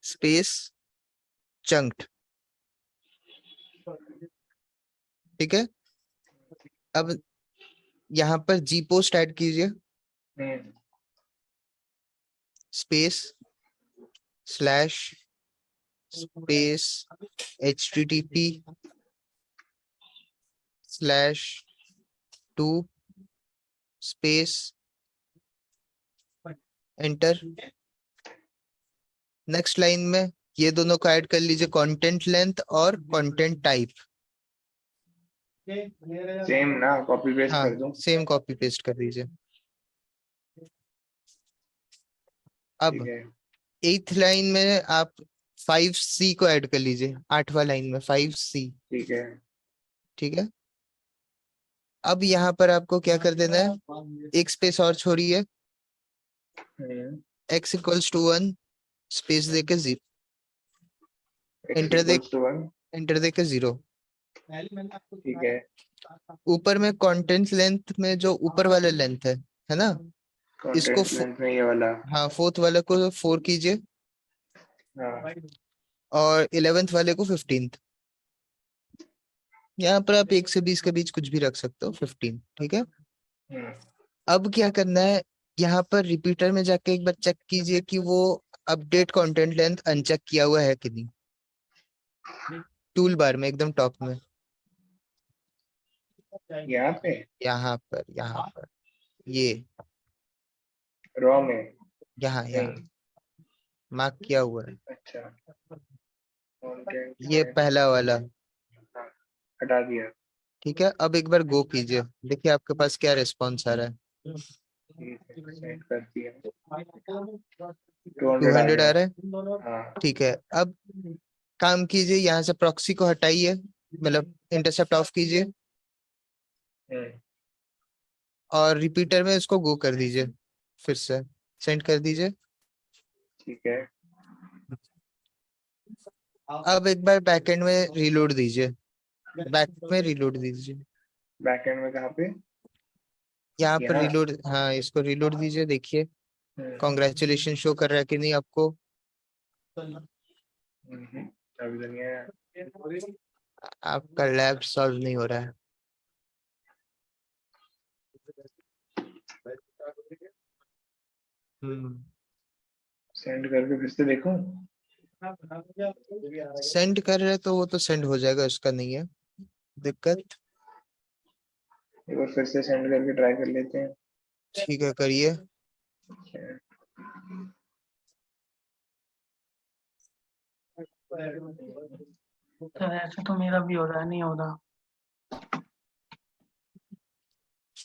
स्पेस चंक्ड, ठीक है। अब यहाँ पर जी पोस्ट ऐड कीजिए, space slash space http slash 2 space enter. Next line में ये दोनों को ऐड कर लीजिए, कंटेंट लेंथ और कंटेंट टाइप, सेम ना, कॉपी पेस्ट हाँ कर दूं। सेम कॉपी पेस्ट कर दीजिए। ठीक अब है, 8th लाइन में आप 5C को ऐड कर लीजिए, 8वां लाइन में 5C, ठीक है, ठीक है। अब यहाँ पर आपको क्या कर देना है, एक स्पेस और छोड़िए, x इक्वल्स टू 1 स्पेस देके 0, x enter they, equals to 1, enter देके 0। ठीक है। ऊपर में कंटेंट लेंथ में जो ऊपर वाला लेंथ है ना, इसको कंटेंट लेंथ में ये वाला, हाँ 4th वाले को 4 कीजिए, हाँ और 11th वाले को 15th। यहाँ पर आप 1 से 20 के बीच कुछ भी रख सकते हो, 15, ठीक है। अब क्या करना है, यहाँ पर रिपीटर में जाके एक बार चेक कीजिए कि वो अपडेट कंटेंट लेंथ अनचेक किया हुआ है कि नहीं, टूल बार में एकदम टॉप में, यहाँ पे यहाँ पर ये रॉ में यहाँ नहीं, मार्क किया हुआ है, अच्छा कंटेंट ये में, पहला वाला, हाँ हटा दिया। ठीक है, अब एक बार गो कीजिए, देखिए आपके पास क्या रिस्पॉन्स आ रहा है। ठीक है, सेंड कर दिया। 200 आ 200 आ गया। रहा है, हाँ। ठीक है। अब काम कीजिए, यहाँ से प्रॉक्सी को हटाइए, मतलब इंटरसेप्ट ऑफ कीजिए हम्म, और रिपीटर में इसको गो कर दीजिए, फिर से सेंड कर दीजिए। ठीक है। अब एक बार बैकएंड में रीलोड दीजिए, बैक में रीलोड दीजिए, बैकएंड में कहाँ पे? यहाँ पर यहाँ। रीलोड, हाँ इसको रीलोड दीजिए, देखिए हम्म, कॉन्ग्रेचुलेशन शो कर रहा है कि नहीं आपको। अभी तो नहीं आया। आपका लैब सॉल्व नहीं हो रहा है। सेंड करके फिर से देखूं? सेंड कर रहे तो वो तो सेंड हो जाएगा, उसका नहीं है दिक्कत। एक बार फिर से सेंड करके ट्राई कर लेते हैं। ठीक है, करिए। सर ऐसे तो मेरा भी हो रहा है, नहीं हो रहा।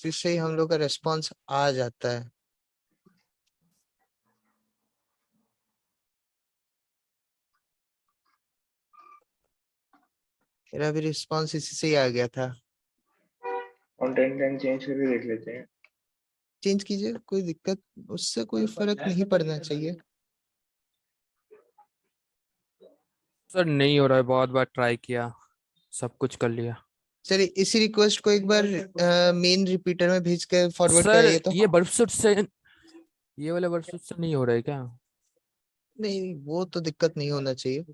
इससे ही हम लोग का रिस्पॉन्स आ जाता है। मेरा भी रिस्पॉन्स इसी से ही आ गया था। कंटेंट एंड चेंज करके देख लेते हैं। चेंज कीजिए, कोई दिक्कत, उससे कोई फर्क नहीं पड़ना चाहिए। सर नहीं हो रहा है, बहुत बार ट्राई किया, सब कुछ कर लिया। चलिए इसी रिक्वेस्ट को एक बार मेन रिपीटर में भेज के फॉरवर्ड सर कराइए तो। ये बर्फसूट से, ये वाले बर्फसूट से नहीं हो रहा है क्या? नहीं, वो तो दिक्कत नहीं होना चाहिए।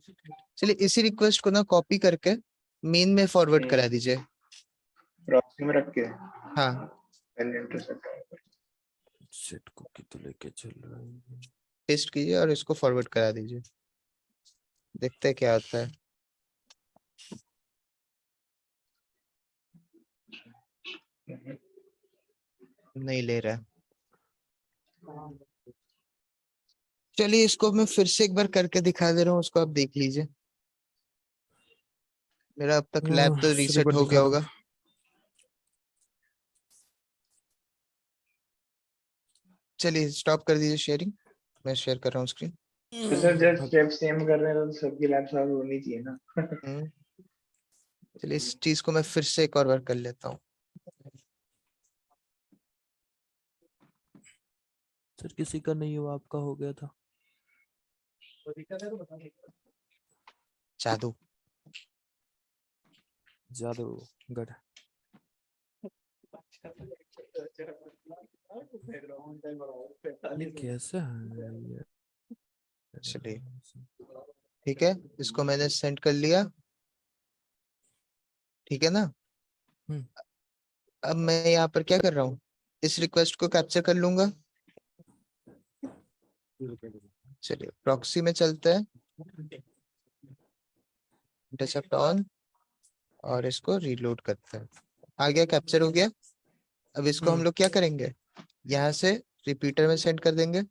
चलिए इसी रिक्वेस्ट को ना कॉपी करके मेन में फॉरवर्ड करा दीजिए। प्रॉक्सी में रख के हाँ, पहले इंटरसेप्ट सेट कुकी तो लेके चल रहा है। पेस्ट कीजिए और इसको फॉरवर्ड करा दीजिए, देखते हैं क्या होता है। नहीं ले रहा है। चलिए इसको मैं फिर से एक बार करके दिखा दे रहा हूँ, उसको आप देख लीजिए। मेरा अब तक लैब तो सर एक रीसेट बार हो दिखा गया दो। होगा। चलिए स्टॉप कर दीजिए शेयरिंग, मैं शेयर कर रहा हूँ स्क्रीन। तो सर जब स्टेप सेम कर रहे हैं तो सबकी लैब सॉल्व होनी चाहिए ना। चलिए इस चीज को मैं फिर से एक और बार कर लेता हूँ। सर किसी का नहीं हुआ, आपका हो गया था। जादू। जादू गढ़। ये कैसे है ये? चलिए ठीक है, इसको मैंने सेंड कर लिया, ठीक है ना। हम्म। अब मैं यहाँ पर क्या कर रहा हूँ, इस रिक्वेस्ट को कैप्चर कर लूंगा। चलिए प्रॉक्सी में चलते हैं, इंटरसेप्ट ऑन, और इसको रीलोड करते हैं। आ गया, कैप्चर हो गया। अब इसको हम लोग क्या करेंगे, यहाँ से रिपीटर में सेंड कर देंगे।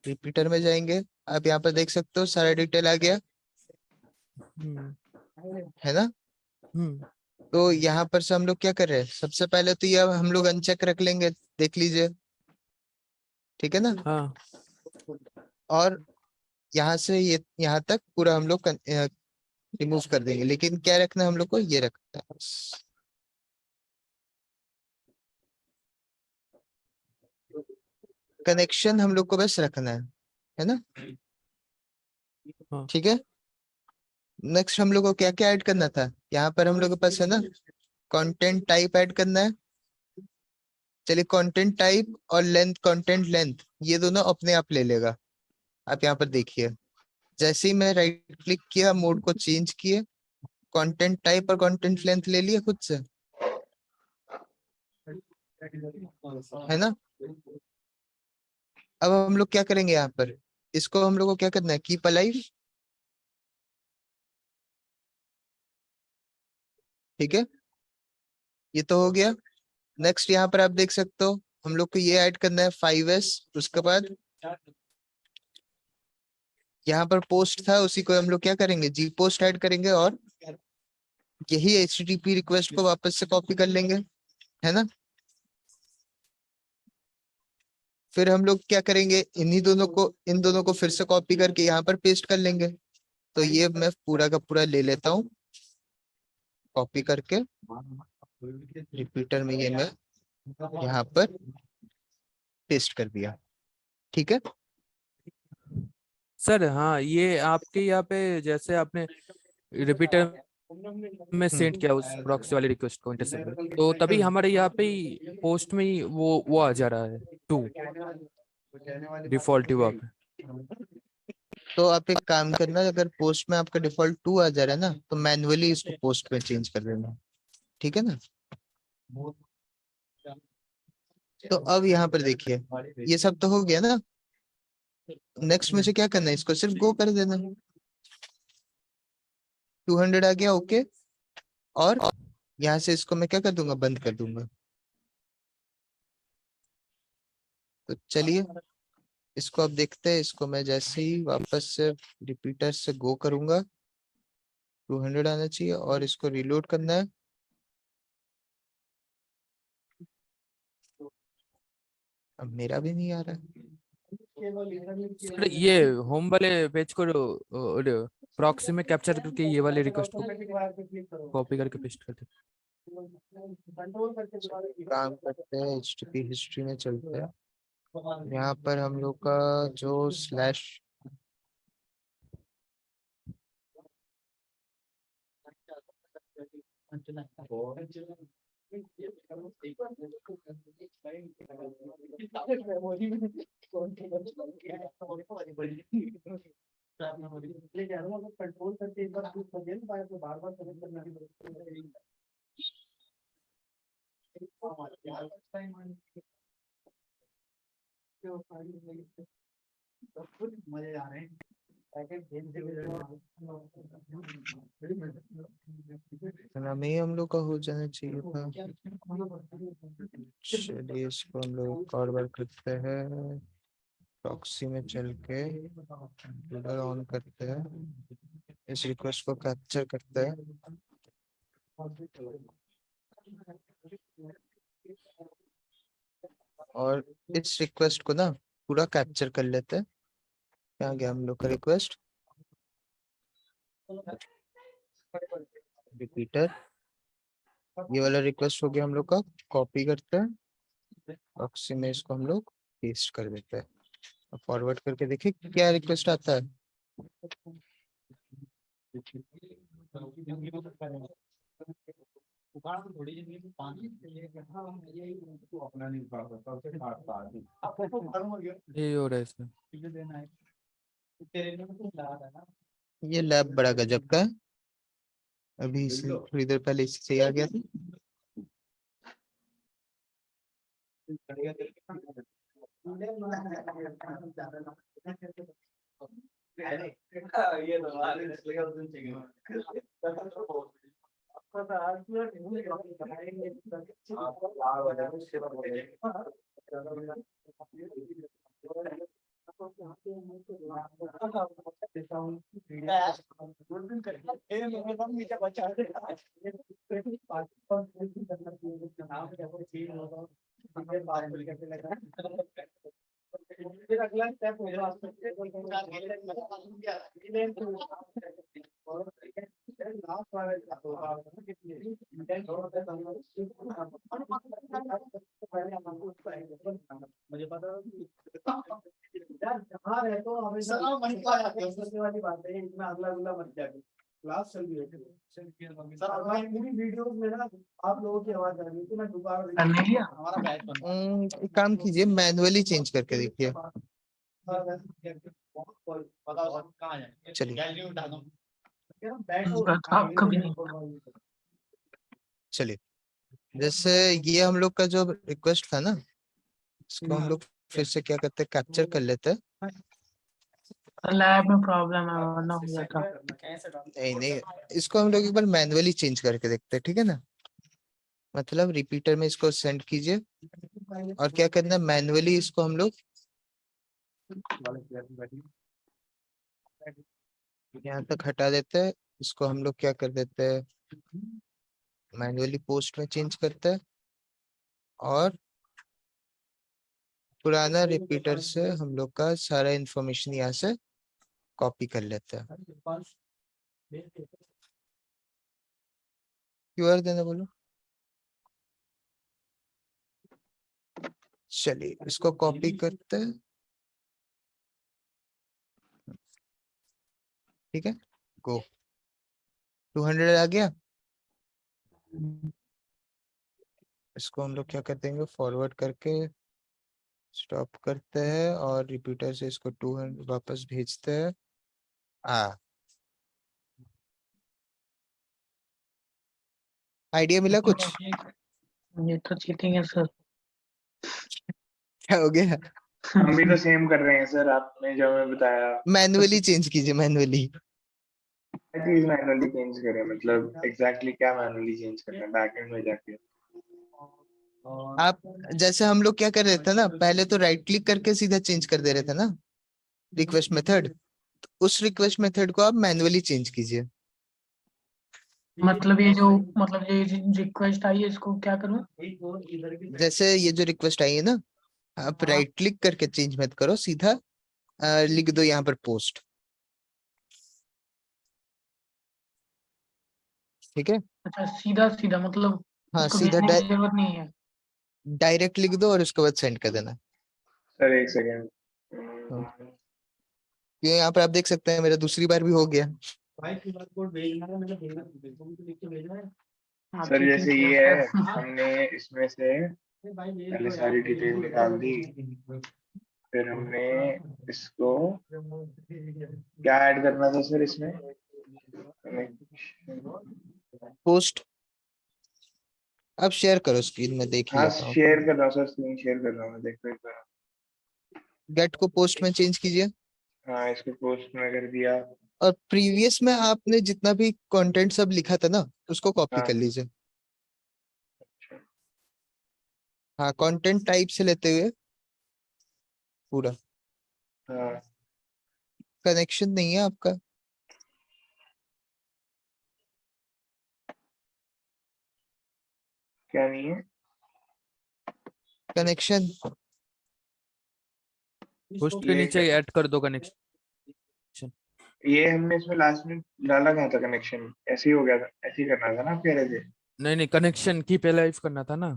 रिपीटर में जाएंगे, आप यहाँ पर देख सकते हो सारा डिटेल आ गया है ना। तो यहाँ पर से हम लोग क्या कर रहे हैं, सबसे पहले तो ये हम लोग अनचेक रख लेंगे, देख लीजिए, ठीक है ना। हाँ। और यहाँ से ये यहाँ तक पूरा हम लोग रिमूव कर देंगे, लेकिन क्या रखना है हम लोग को, ये रखना है बस। कनेक्शन हम लोग को बस रखना है ना। हाँ। ठीक है, नेक्स्ट हम लोग को क्या क्या ऐड करना था, यहाँ पर हम लोग के पास है ना, कंटेंट टाइप ऐड करना है। चलिए कंटेंट टाइप और लेंथ, कंटेंट लेंथ ये दोनों अपने आप ले लेगा। आप यहाँ पर देखिए, जैसे ही मैं राइट क्लिक किया, मोड को चेंज किए, कंटेंट टाइप और कंटेंट लेंथ ले लिया खुद से, है ना। अब हम लोग क्या करेंगे, यहाँ पर इसको हम लोग को क्या करना है, कीप अलाइव, ठीक है, ये तो हो गया। नेक्स्ट यहाँ पर आप देख सकते हो, हम लोग को ये ऐड करना है 5s। उसके बाद यहाँ पर पोस्ट था, उसी को हम लोग क्या करेंगे, जी पोस्ट ऐड करेंगे और यही HTTP रिक्वेस्ट को वापस से कॉपी कर लेंगे, है ना। फिर हम लोग क्या करेंगे, इन दोनों को फिर से कॉपी करके यहाँ पर पेस्ट कर लेंगे। तो ये मैं पूरा का पूरा ले लेता हूँ कॉपी करके, रिपीटर में ये मैं यहाँ पर पेस्ट कर दिया, ठीक है। सर हाँ, ये आपके यहाँ पे जैसे आपने रिपीटर में सेंड किया उस प्रॉक्सी वाली रिक्वेस्ट को इंटरसेप्ट में, तो तभी हमारे यहाँ पे ही पोस्ट में ही वो आ जा रहा है 2 डिफॉल्ट वहाँ पे। तो आप एक काम करना, अगर पोस्ट में आपका डिफॉल्ट 2 आ जा रहा है ना, तो मैन्युअली इसको पोस्ट में चेंज कर देना, ठीक है ना। तो अब यहाँ पर देखिए, ये सब तो हो गया ना। नेक्स्ट मुझे क्या करना है, इसको सिर्फ गो कर देना। 200 आ गया, ओके। और यहाँ से इसको मैं क्या कर दूंगा, बंद कर दूंगा। तो चलिए इसको अब देखते हैं। इसको मैं जैसे ही वापस से रिपीटर से गो करूंगा, 200 आना चाहिए और इसको रिलोड करना है। अब मेरा भी नहीं आ रहा है। सर ये होम वाले पेज को प्रॉक्सी में कैप्चर करके ये वाले रिक्वेस्ट को कॉपी करके पेस्ट कर दे। काम करते हैं, HTTP हिस्ट्री में चलते हैं। यहाँ पर हम लोग का जो स्लैश कंट्रोल करके एक बार बार बार करना मजे आ रहे हैं। में ही हम लोग का हो जाना चाहिए था। चलिए इसको हम लोग एक और बार करते हैं, प्रॉक्सी में चल के कंप्यूटर ऑन करते हैं, इस रिक्वेस्ट को कैप्चर करते हैं और इस रिक्वेस्ट को ना पूरा कैप्चर कर लेते हैं। क्या गया हम लोग का रिक्वेस्ट, रिपीटर, ये वाला रिक्वेस्ट हो गया हम लोग का। कॉपी करते हैं, प्रॉक्सी में इसको हम लोग पेस्ट कर देते हैं और फॉरवर्ड करके देखिए क्या रिक्वेस्ट आता है। ये हो रहा है इसमें। ये लैब बड़ा गजब का है, अभी थोड़ी देर पहले इससे ही आ गया था। ये फिर अगला स्टेप होगा लास्ट वाला मुझे पता हाँ है तो हमेशा वाली बात है, इसमें अगला अगला मत जाए। क्लास चल रही है सर, हमारी पूरी वीडियोस में ना आप लोगों की आवाज आ रही है, तो मैं दोबारा हमारा बैच बन एक काम कीजिए, मैनुअली चेंज करके देखिए। चलिए चलिए, जैसे ये हम लोग का जो रिक्वेस्ट था ना, इसको हम लोग फिर से क्या करते हैं, कैप्चर कर लेते हैं। लैब में प्रॉब्लम है वरना हो जाता। नहीं नहीं, इसको हम लोग एक बार मैनुअली चेंज करके देखते हैं, ठीक है ना। मतलब रिपीटर में इसको सेंड कीजिए और क्या करना है, मैनुअली इसको हम लोग यहाँ तक हटा देते हैं। इसको हम लोग क्या कर देते हैं, मैन्युअली पोस्ट में चेंज करता है और पुराना रिपीटर से हम लोग का सारा इंफॉर्मेशन यहाँ से कॉपी कर लेता है। क्यूआर देना बोलो। चलिए इसको कॉपी करते हैं, ठीक है। गो 200 आ गया। इसको हम लोग क्या कर देंगे, फॉरवर्ड करके स्टॉप करते हैं और रिपीटर से इसको 200 वापस भेजते हैं। आइडिया मिला कुछ? ये तो चीटिंग है सर। क्या हो गया? हम भी तो सेम कर रहे हैं सर, आपने जो हमें बताया। मैन्युअली चेंज कीजिए, मैन्युअली। चीज मैनुअली चेंज करें, मतलब एग्जैक्टली क्या मैनुअली चेंज करना है बैकएंड में जाके? आप जैसे हम लोग क्या कर रहे थे ना, पहले तो राइट क्लिक करके सीधा चेंज कर दे रहे थे ना रिक्वेस्ट मेथड, उस रिक्वेस्ट मेथड को आप मैन्युअली चेंज कीजिए। मतलब ये जो मतलब ये रिक्वेस्ट आई है इसको क्या करूं? जैसे ये जो रिक्वेस्ट आई है ना, आप राइट क्लिक करके चेंज मत करो, सीधा लिख दो यहाँ पर पोस्ट, ठीक है। अच्छा सीधा सीधा मतलब हाँ उसको सीधा भेजने की जरूरत नहीं है। डायरेक्ट लिख दो और उसके बाद सेंड कर देना। सर एक सेकेंड। ये यहाँ पर आप देख सकते हैं मेरा दूसरी बार भी हो गया। हाँ, सर cheating जैसे किया ये है, सर। हमने इसमें से पहले सारी डिटेल निकाल दी, फिर हमने इसको क्या ऐड करना था सर इसमें? पोस्ट अब शेयर करो स्क्रीन में, देख ही हाँ लेता हूँ। शेयर कर रहा हूँ सर, स्क्रीन शेयर कर रहा हूँ मैं, देखो एक बार। गेट को पोस्ट में चेंज कीजिए हाँ इसको पोस्ट में कर दिया। और प्रीवियस में आपने जितना भी कंटेंट सब लिखा था ना उसको कॉपी हाँ कर लीजिए। हाँ कंटेंट टाइप से लेते हुए पूरा। हाँ कनेक्शन नहीं है आपका? क्या नहीं है? कनेक्शन पोस्ट के ये नीचे ऐड कर दो कनेक्शन। ये हमने इसमें लास्ट में डाला कहाँ था कनेक्शन? ऐसे ही हो गया था, ऐसे ही करना था ना आप कह रहे थे? नहीं पहले की लाइफ करना था ना।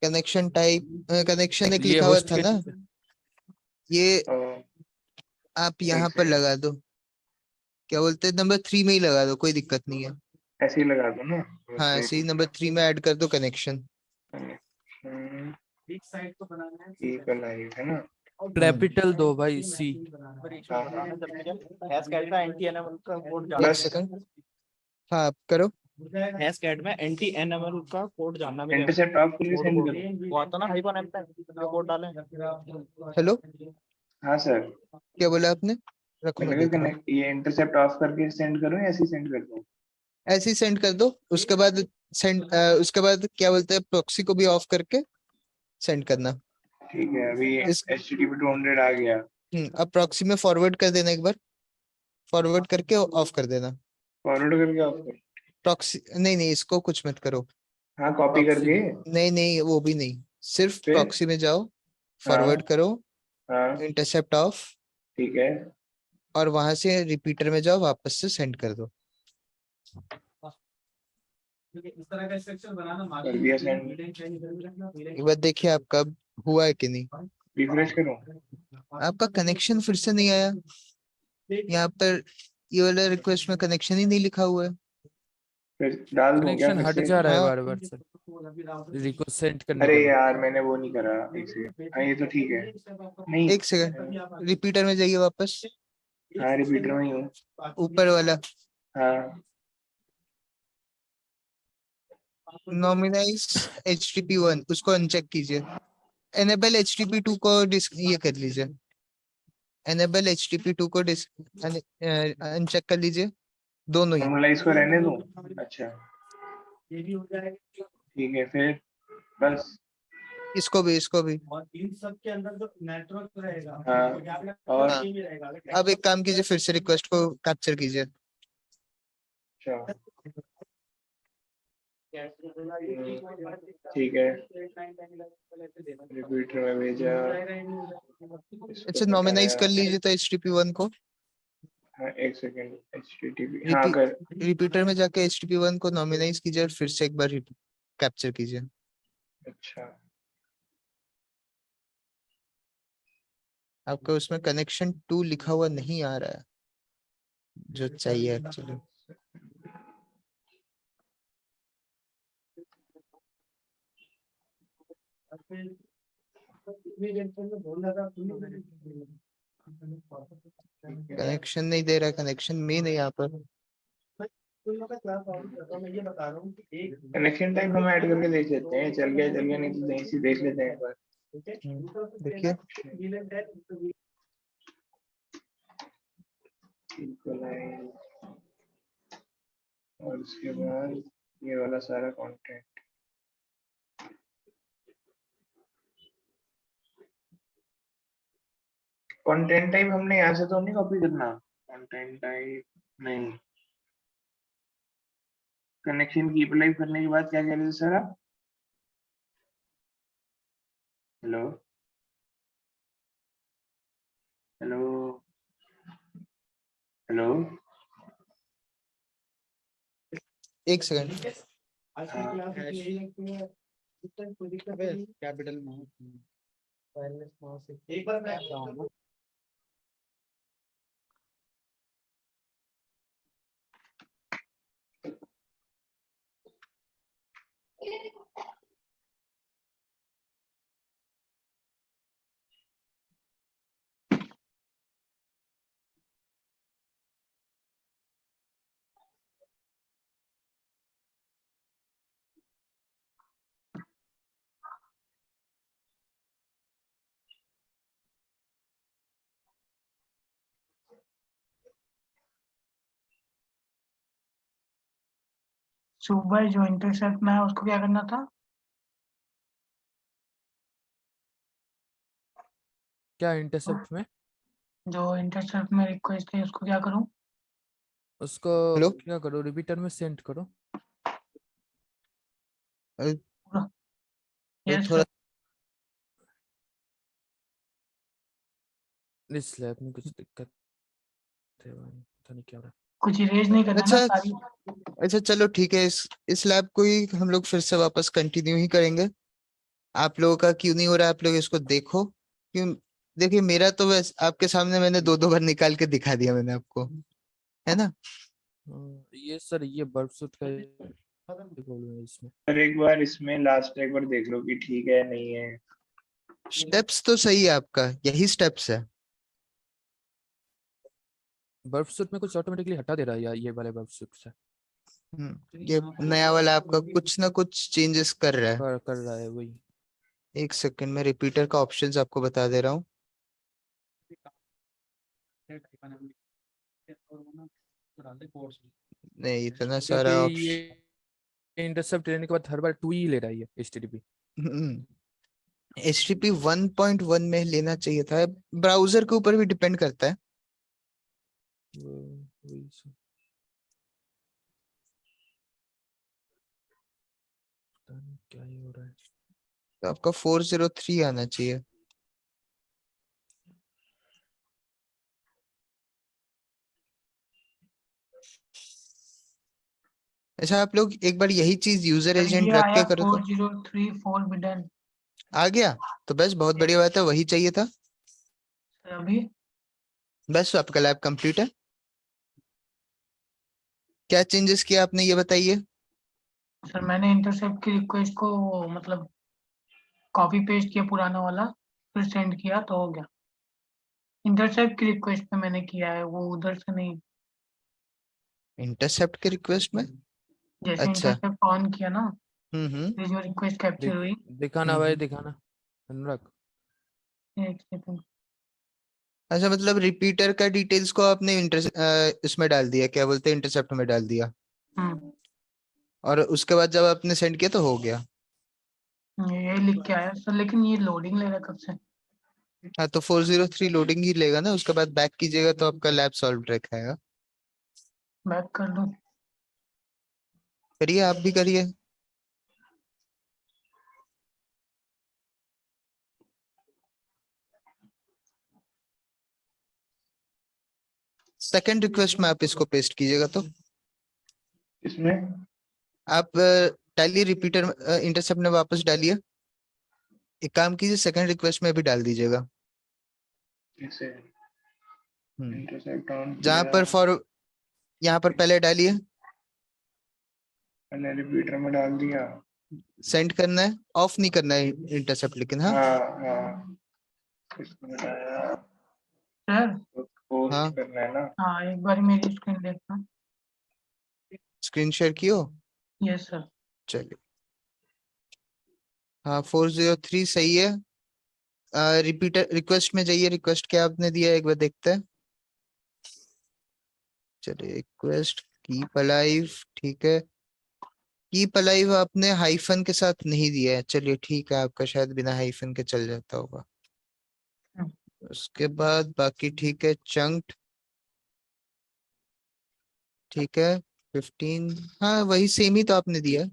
कनेक्शन टाइप, कनेक्शन एक ये लिखा हुआ होस्ट था के ना, ये और आप यहाँ एक पर सेकंड, लगा दो। क्या बोलते हैं, नंबर 3 में ही लगा दो, कोई दिक्कत नहीं है। ऐसे ही लगा दो ना। हाँ ऐसे ही नंबर 3 में ऐड कर दो कनेक्शन। कनेक्शन एक साइड को बनाना है, एक लाइव है ना? कैपिटल दो भाई सी। हाँ एक प्लस सेकंड, हाँ आप करो। हैशटैग में एंटी एनएमएल का कोड जानना मेरे इंटरसेप्ट ऑफ करके सेंड करो। वो आता ना हाइपन एम पे जो कोड डालें। हेलो, हाँ सर, क्या बोला आपने? रखो मैं मैंने देख कहा रहा हूँ। ये इंटरसेप्ट ऑफ करके सेंड करूँ या ऐसे ही सेंड कर दूँ? ऐसे ही सेंड कर दो, उसके बाद सेंड, उसके बाद क्या बोलते हैं, प्रॉक्सी को भी ऑफ करके सेंड करना। ठीक है, अभी इस HTTP 200 आ गया। अब प्रॉक्सी में फॉरवर्ड कर देना, एक बार फॉरवर्ड करके ऑफ कर देना। फॉरवर्ड करके ऑफ कर। प्रॉक्सी नहीं नहीं, इसको कुछ मत करो। हाँ कॉपी प्रॉक्सी करके। नहीं नहीं वो भी नहीं, सिर्फ फिर प्रॉक्सी में जाओ, फॉरवर्ड हाँ करो, हाँ इंटरसेप्ट ऑफ, ठीक है। और वहां से रिपीटर में जाओ, वापस से सेंड कर दो। इस तरह का स्ट्रक्चर बनाना कर दिया send। एक बार देखिए आपका हुआ है कि नहीं। रिफ्रेश करूँ? आपका कनेक्शन फिर से नहीं आया, यहाँ पर ये वाला रिक्वेस्ट में कनेक्शन ही नहीं लिखा हुआ है। फिर डाल दूं क्या कनेक्शन फिर हट से? जा रहा है हाँ बार बार से रिक्वेस्ट सेंड करने अरे के बाद। यार मैंने वो नहीं करा, एक सेकंड। हाँ ये तो ठीक है। नहीं एक सेकंड, रिपीटर में जाइए वापस, हाँ रिपीटर में ही हूँ। ऊपर वाला हाँ नॉमिनाइज HTTP 1 उसको अनचेक कीजिए। एनेबल HTTP 2 को ये कर लीजिए, एनेबल HTTP 2 को अनचेक कर लीजिए, दोनों ही। नॉर्मलाइज को रहने दूं? अच्छा ये भी हो जाएगा ठीक है, फिर बस। इसको भी। और इन सब के अंदर जो नेटवर्क रहेगा हाँ, वो क्या और ये भी रहेगा। अब एक काम कीजिए, फिर से रिक्वेस्ट को कैप्चर कीजिए। अच्छा ठीक है, रिपीटर में भेजा, अच्छा नॉर्मलाइज कर लीजिए तो HTTP1 को, हाँ एक सेकेंड, HTTP हाँ कर, रिपीटर में जाके HTTP1 को नॉर्मलाइज कीजिए और फिर से एक बार कैप्चर कीजिए। अच्छा आपका उसमें कनेक्शन 2 लिखा हुआ नहीं आ रहा है जो चाहिए एक्चुअली। कनेक्शन नहीं दे रहा, कनेक्शन में नहीं यहाँ पर। कनेक्शन टाइप हम ऐड करके देख लेते हैं, चल गया नहीं तो यहीं से देख लेते हैं एक बार। देखिए और उसके बाद ये वाला सारा कंटेंट, कंटेंट टाइप हमने यहाँ से तो नहीं कॉपी करना, कंटेंट टाइप नहीं, कनेक्शन की अप्लाई करने के बाद क्या कह रहे थे सर आप? हेलो हेलो हेलो, एक सेकंड। कैपिटल में एक बार मैं सुबह जो इंटरसेप्ट में है उसको क्या करना था? क्या इंटरसेप्ट में? जो इंटरसेप्ट में रिक्वेस्ट है उसको क्या करूं? उसको हेलो? क्या करो, रिपीटर में सेंड करो। यस थोड़ा इस लैब में कुछ दिक्कत है भाई, पता नहीं क्या हो रहा कुछ इरेज नहीं करना ना अच्छा सारी। अच्छा चलो ठीक है, इस लैब को ही हम लोग फिर से वापस कंटिन्यू ही करेंगे। आप लोगों का क्यों नहीं हो रहा है, आप लोग इसको देखो। क्यों? देखिए मेरा तो वैसे आपके सामने मैंने 2-2 बार निकाल के दिखा दिया मैंने आपको, है ना। ये सर ये बर्फ सूट का प्रॉब्लम है इसमें। सर एक बार इसमें लास्ट एक बार देख लो कि ठीक है नहीं है। स्टेप्स तो सही है आपका, यही स्टेप्स है। बर्फ सूट में कुछ ऑटोमेटिकली हटा दे रहा है ये वाले बर्फ सूट से ये नया वाला आपका कुछ ना कुछ चेंजेस कर रहा है। कर रहा है वही। एक सेकंड में रिपीटर का ऑप्शंस आपको बता दे रहा हूँ। नहीं इतना क्योंकि सारा ऑप्शन। ये इंटरसेप्ट लेने के बाद हर बार 2 ही ले रहा है ये HTTP। HTTP 1.1 में लेना चाहिए था। ब्राउजर के ऊपर भी डिपेंड करता है। वही सब। पता नहीं क्या ही हो रहा है। तो आपका 403 आना चाहिए। अच्छा आप लोग एक बार यही चीज यूजर सर एजेंट ये रख आया के करो तो 4034 फोरबिडन। आ गया। तो बस बहुत बढ़िया बात है, वही चाहिए था। सर अभी बस आपका लैब कंप्लीट है। क्या चेंजेस किया आपने ये बताइए। सर मैंने इंटरसेप्ट की रिक्वेस्ट को मतलब कॉपी पेस्ट किया पुराना वाला, फिर सेंड किया तो हो गया। इंटरसेप्ट की रिक्वेस्ट पे मैंने किया है, वो उधर से नहीं। इंटरसेप्ट के रिक्वेस्ट में? जैसे अच्छा। इंटरसेप्ट ऑन किया ना, हम्म। फिर जो रिक्वेस्ट कैप्चर हुई। दिखाना भाई, दिखाना अनुराग। एक सेकंड। अच्छा मतलब रिपीटर का डिटेल्स को आपने इसमें डाल दिया, क्या बोलते हैं, इंटरसेप्ट में डाल दिया, और उसके बाद जब आपने सेंड किया तो हो गया। ये लिख के आया सर, लेकिन ये लोडिंग ले रहा है कब से। हाँ तो 403 लोडिंग ही लेगा ना, उसके बाद बैक कीजिएगा तो आपका लैब सॉल्व दिखाएगा। बैक कर दूं? करिए, आप भी करिए। सेकंड रिक्वेस्ट में आप इसको पेस्ट कीजिएगा। तो इसमें आप डालिए रिपीटर इंटरसेप्ट में वापस डालिए। एक काम कीजिए, सेकंड रिक्वेस्ट में भी डाल दीजिएगा। इसे हम्म, इंटरसेप्ट ऑन जहां किया, पर फॉर यहाँ पर पहले डालिए, मैंने रिपीटर में डाल दिया। सेंड करना है, ऑफ नहीं करना है इंटरसेप्ट, लेकिन हाँ हाँ हाँ, इसमें डाला, सर पोस्ट हाँ करना है ना। हाँ एक बार मेरी स्क्रीन देखना। स्क्रीन शेयर कियो। Yes sir. चलिए, हाँ 403 सही है। रिपीटर रिक्वेस्ट में जाइए, रिक्वेस्ट क्या आपने दिया है एक बार देखते हैं। चलिए, रिक्वेस्ट कीप अलाइव, ठीक है। कीप अलाइव आपने हाइफन के साथ नहीं दिया है, चलिए ठीक है, आपका शायद बिना हाइफन के चल जाता होगा। हम्म। उसके बाद बाकी ठीक है। चंक्ड ठीक है। 15, हाँ वही सेम ही तो आपने दिया है।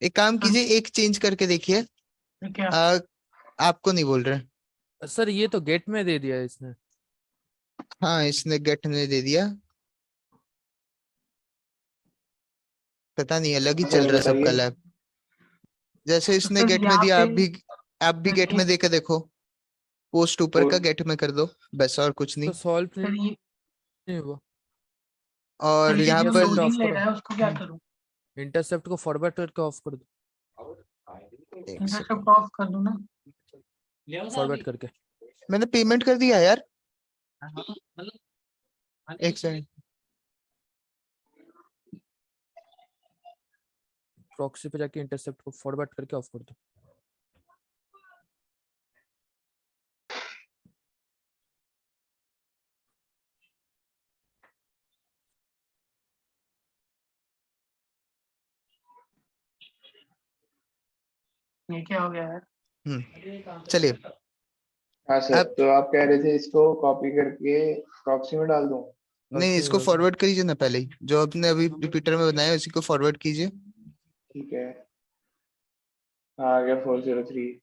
एक काम सर कीजिए, एक चेंज करके देखिए। ये क्या? आपको नहीं बोल रहे। सर ये तो गेट में दे दिया है इसने। हाँ इसने गेट में दे दिया, पता नहीं अलग ही चल चलो रहा है सबका बताइए। लैब। जैसे तो इसने सर गेट में यहाँ दिया, पे आप भी गेट ये में दे के देखो। पोस्ट ऊपर का गेट में कर दो, बस और कुछ तो नहीं। सॉल्व सर नहीं हुआ। सर और ये यहाँ जो पर लोडिंग ऑफ ले करो। रहा है उसको क्या करूँ? इंटरसेप्ट को फॉरवर्ड करके ऑफ कर दो। एक इंटरसेप्ट सेकंड, ऑफ कर दूँ ना? फॉरवर्ड करके। मैंने पेमेंट कर दिया यार। एक सेकंड, प्रॉक्सी पे जाके इंटरसेप्ट को फॉरवर्ड करके ऑफ कर दो। ये क्या हो गया यार? चलिए। हाँ सर, अब तो आप कह रहे थे इसको कॉपी करके प्रॉक्सी में डाल दूं? नहीं, इसको फॉरवर्ड करिए ना पहले ही, जो आपने अभी रिपीटर में बनाया उसी को फॉरवर्ड कीजिए। ठीक है, हाँ आ गया 403।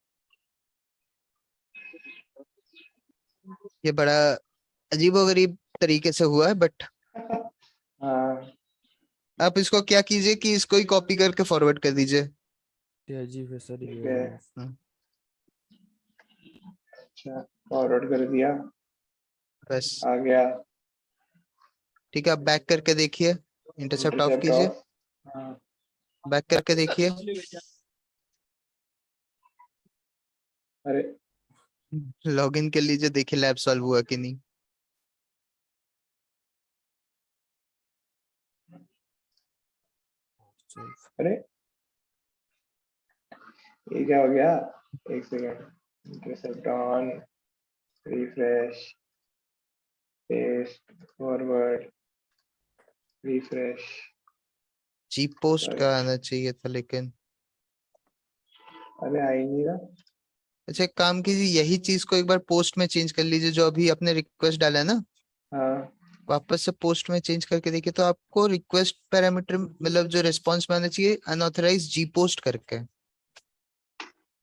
ये बड़ा अजीबोगरीब तरीके से हुआ है, बट हाँ आप इसको क्या कीजिए कि इसको ही कॉपी करके फॉरवर्ड कर दीजिए। ये अजीब है सर ठीक ये। है, हम्म, अच्छा फॉरवर्ड कर दिया, बस आ गया। ठीक है। आप बैक करके देखिए, इंटरसेप्ट ऑफ इंटरसेप्ट कीजिए, ऑफ, हाँ बैक करके देखिए। अरे लॉगिन कर लीजिए, देखिए लैब सॉल्व हुआ कि नहीं। अरे ये क्या हो गया? एक second, intercept on, refresh, paste, forward, refresh, G post का आना चाहिए था लेकिन। अरे आ ही नहीं रहा। अच्छा एक काम कीजिए, यही चीज को एक बार पोस्ट में चेंज कर लीजिए, जो अभी आपने रिक्वेस्ट डाला है ना, हाँ वापस से पोस्ट में चेंज करके देखिए, तो आपको रिक्वेस्ट पैरामीटर मतलब जो रिस्पॉन्स में आना चाहिए अनऑथराइज जी पोस्ट करके।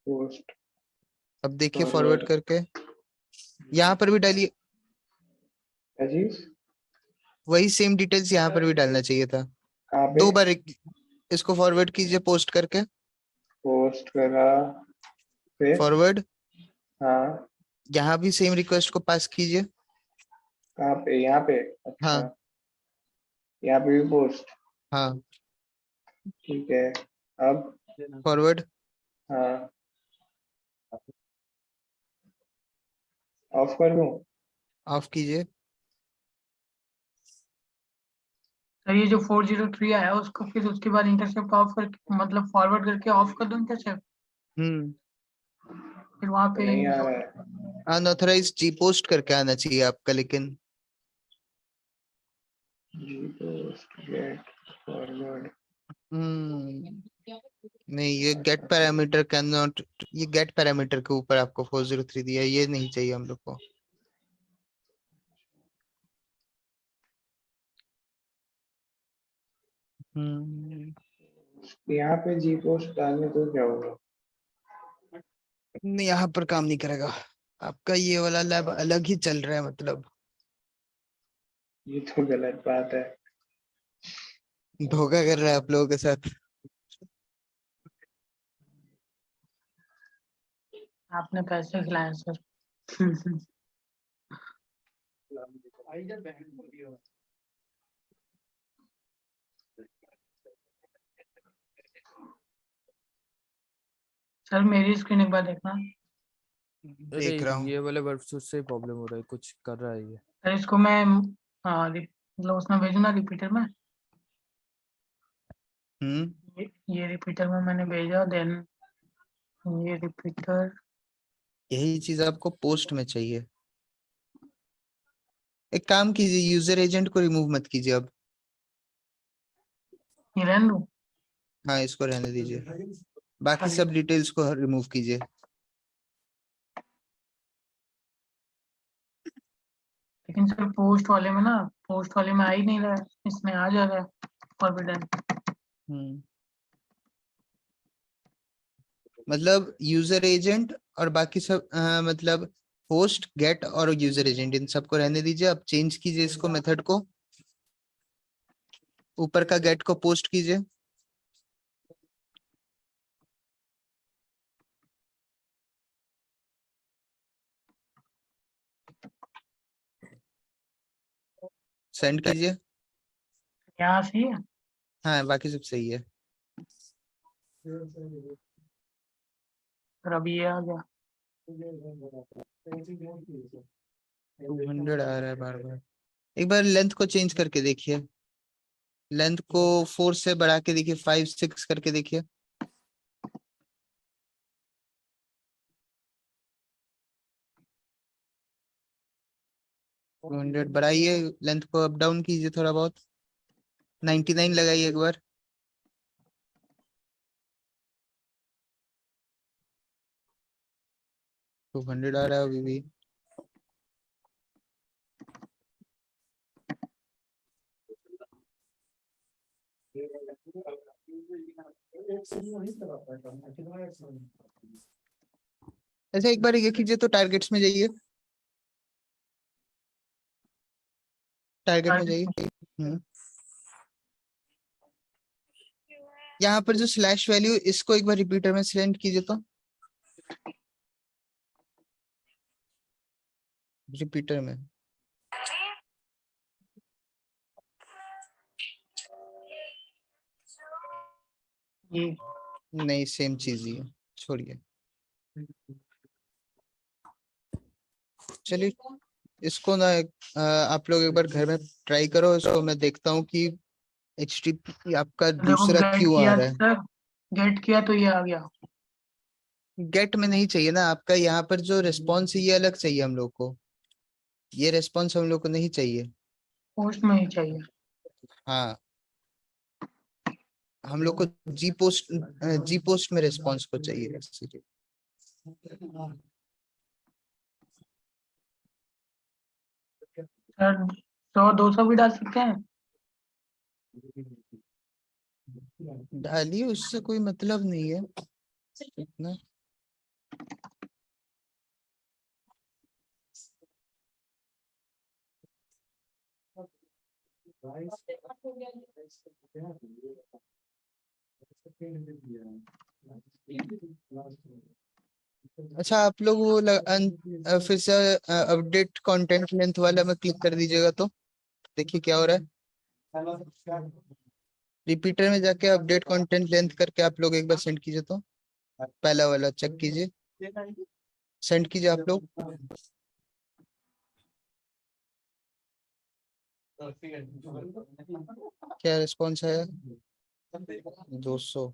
पोस्ट, अब देखिए फॉरवर्ड फॉरवर्ड, करके, यहाँ पर भी डालिए क्या चीज? वही सेम डिटेल्स, यहाँ पर भी डालना चाहिए था। कहाँ पे? 2 बार इसको फॉरवर्ड कीजिए पोस्ट करके, पोस्ट करा, फिर फॉरवर्ड। हाँ, यहाँ भी सेम रिक्वेस्ट को पास कीजिए। कहाँ पे? यहाँ पे? अच्छा, हाँ यहाँ पे भी पोस्ट, हाँ, ठीक है। अब फॉरवर्ड। हाँ, ऑफ कर दूं? ऑफ कीजिए। सर ये जो 403 आया उसको फिर उसके बाद इंटरसेप्ट ऑफ करके मतलब फॉरवर्ड करके ऑफ कर दूँ इंटरसेप्ट? हम्म, फिर वहाँ पे नहीं आ रहा है। अनऑथराइज जी पोस्ट करके आना चाहिए आपका, लेकिन जी पोस्ट, गेट, फॉरवर्ड, नहीं, ये गेट पैरामीटर कैन नॉट, ये गेट पैरामीटर के ऊपर आपको 403 दिया है, ये नहीं चाहिए हम लोग को। यहाँ पे जी पोस्ट डालने तो क्या होगा? नहीं, यहाँ पर काम नहीं करेगा आपका, ये वाला लैब अलग ही चल रहा है मतलब। ये तो गलत बात है। धोखा कर रहा है आप लोगों के साथ। आपने पैसे खिलाए सर। सर मेरी स्क्रीन एक बार देखना। अरे देख रहा हूँ। ये वाले वर्ड से प्रॉब्लम हो रहा है, कुछ कर रहा है ये। सर इसको मैं मतलब उसमें भेजू ना रिपीटर में। ये रिपीटर में मैंने भेजा, देन ये रिपीटर। यही चीज आपको पोस्ट में चाहिए। एक काम कीजिए, यूजर एजेंट को रिमूव मत कीजिए अब। ये रहने दूं? हाँ, इसको रहने दीजिए, बाकी सब डिटेल्स को रिमूव कीजिए। लेकिन सर पोस्ट वाले में ना, पोस्ट वाले में आ ही नहीं रहा है, इसमें आ जा रहा है फॉरबिडन। हम्म मतलब यूजर एजेंट और बाकी सब मतलब होस्ट, गेट और यूजर एजेंट, इन सबको रहने दीजिए। अब चेंज कीजिए इसको, मेथड को। ऊपर का गेट को पोस्ट कीजिए। सेंड कीजिए। यहाँ से ही है। हाँ, बाकी सब सही है। और अभी ये आ गया। 200 आ रहा है बार बार। एक बार लेंथ को चेंज करके देखिए। लेंथ को 4 से बढ़ा के देखिए, 5 6 करके देखिए। टू 100 बढ़ाइए, लेंथ को अप डाउन कीजिए थोड़ा बहुत। 99 लगाइए एक बार। 200 आ रहा है अभी भी। ऐसे एक बार ये कीजिए तो टारगेट्स में जाइए। टारगेट में जाइए। यहाँ पर जो स्लैश वैल्यू, इसको एक बार रिपीटर में सिलेक्ट कीजिए तो। रिपीटर में ये नहीं, सेम चीज ही है, छोड़िए। चलिए, इसको ना आप लोग एक बार घर में ट्राई करो। इसको मैं देखता हूँ कि HTTP आपका देखो दूसरा गेट क्यों आ किया रहा है। सर, गेट किया तो ये आ गया। गेट में नहीं चाहिए ना आपका, यहाँ पर जो रिस्पॉन्स है ये अलग चाहिए हम लोग को। ये रिस्पॉन्स हम लोग को नहीं चाहिए। पोस्ट में ही चाहिए। हाँ, हम लोग को जी पोस्ट में रिस्पॉन्स को चाहिए। सर 100 200 भी डाल सकते हैं। डालिए, उससे कोई मतलब नहीं है इतना। अच्छा, आप लोग वो फिर से अपडेट कंटेंट लेंथ वाला में क्लिक कर दीजिएगा तो देखिए क्या हो रहा है। रिपीटर में जाके अपडेट कंटेंट लेंथ करके आप लोग एक बार सेंड कीजिए तो। पहला वाला चेक कीजिए, सेंड कीजिए आप लोग। क्या रिस्पॉन्स आया? 200।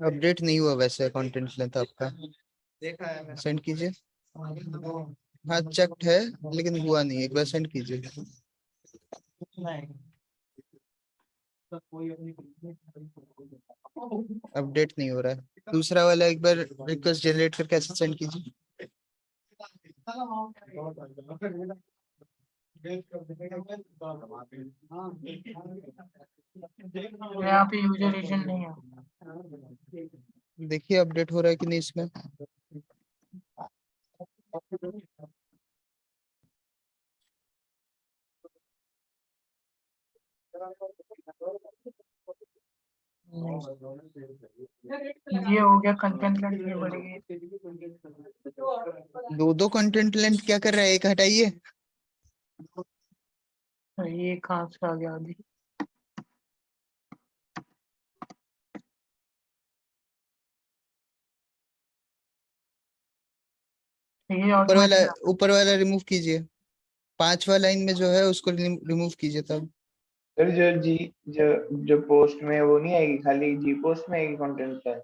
अपडेट नहीं हुआ वैसे कंटेंट लेंथ आपका। सेंड कीजिए। हाँ, चेक्ड है लेकिन हुआ नहीं, एक बार सेंड कीजिए। अपडेट नहीं हो रहा है। दूसरा वाला एक बार रिक्वेस्ट जनरेट करके ऐसे सेंड कीजिए। यहाँ पे यूजर एजेंट नहीं है। देखिए अपडेट हो रहा है कि नहीं इसमें। ये हो गया कंटेंट लेंथ भी बढ़ गई। दो कंटेंट लेंथ क्या कर रहा है, एक हटाइए। ये कहाँ से आ गया अभी? ये ऑटोमेटिक ऊपर वाला रिमूव कीजिए, 5वां लाइन में जो है उसको रिमूव कीजिए तब। सर जो पोस्ट में वो नहीं आएगी, खाली जी पोस्ट में आएगी कंटेंट का।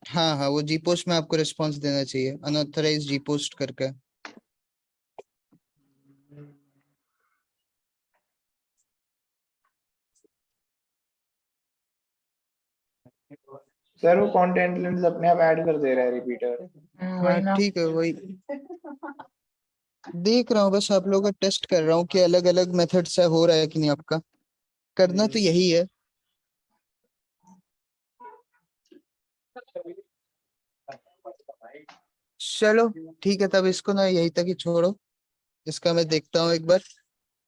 हाँ हाँ, वो जी पोस्ट में आपको रिस्पॉन्स देना चाहिए, अनऑथराइज जी पोस्ट करके। सर वो कंटेंट लेंस अपने आप ऐड कर दे रहा है रिपीटर। हाँ वही ना। ठीक है, वही देख रहा हूँ, बस आप लोगों का टेस्ट कर रहा हूँ कि अलग अलग मेथड से हो रहा है कि नहीं। आपका करना तो यही है। चलो ठीक है, तब इसको ना यही तक ही छोड़ो। इसका मैं देखता हूँ एक बार,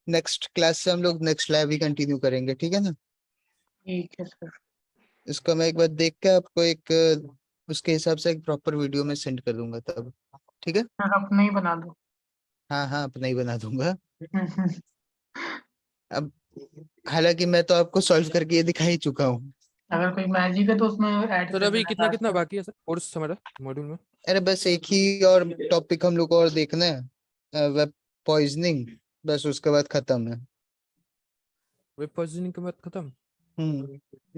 नेक्स्ट क्लास से हम लोग नेक्स्ट लैब ही कंटिन्यू करेंगे, ठीक है ना। ठीक है सर। इसका मैं एक बार देख के आपको एक उसके हिसाब से एक प्रॉपर वीडियो में सेंड कर दूंगा तब, ठीक है। सर अपना ही बना दो। हाँ हाँ, अपना ही बना दूंगा। अब हालांकि मैं तो आपको सॉल्व करके ये दिखा ही चुका हूँ। अगर कोई मैजिक है तो उसमें ऐड सर कर अभी देना कितना लास्ट कितना में। बाकी है सर कोर्स हमारा मॉड्यूल में? अरे बस एक ही और टॉपिक हम लोग को और देखना है, वेब पॉइजनिंग, बस उसके बाद खत्म है। वेब पॉइजनिंग के बाद खत्म।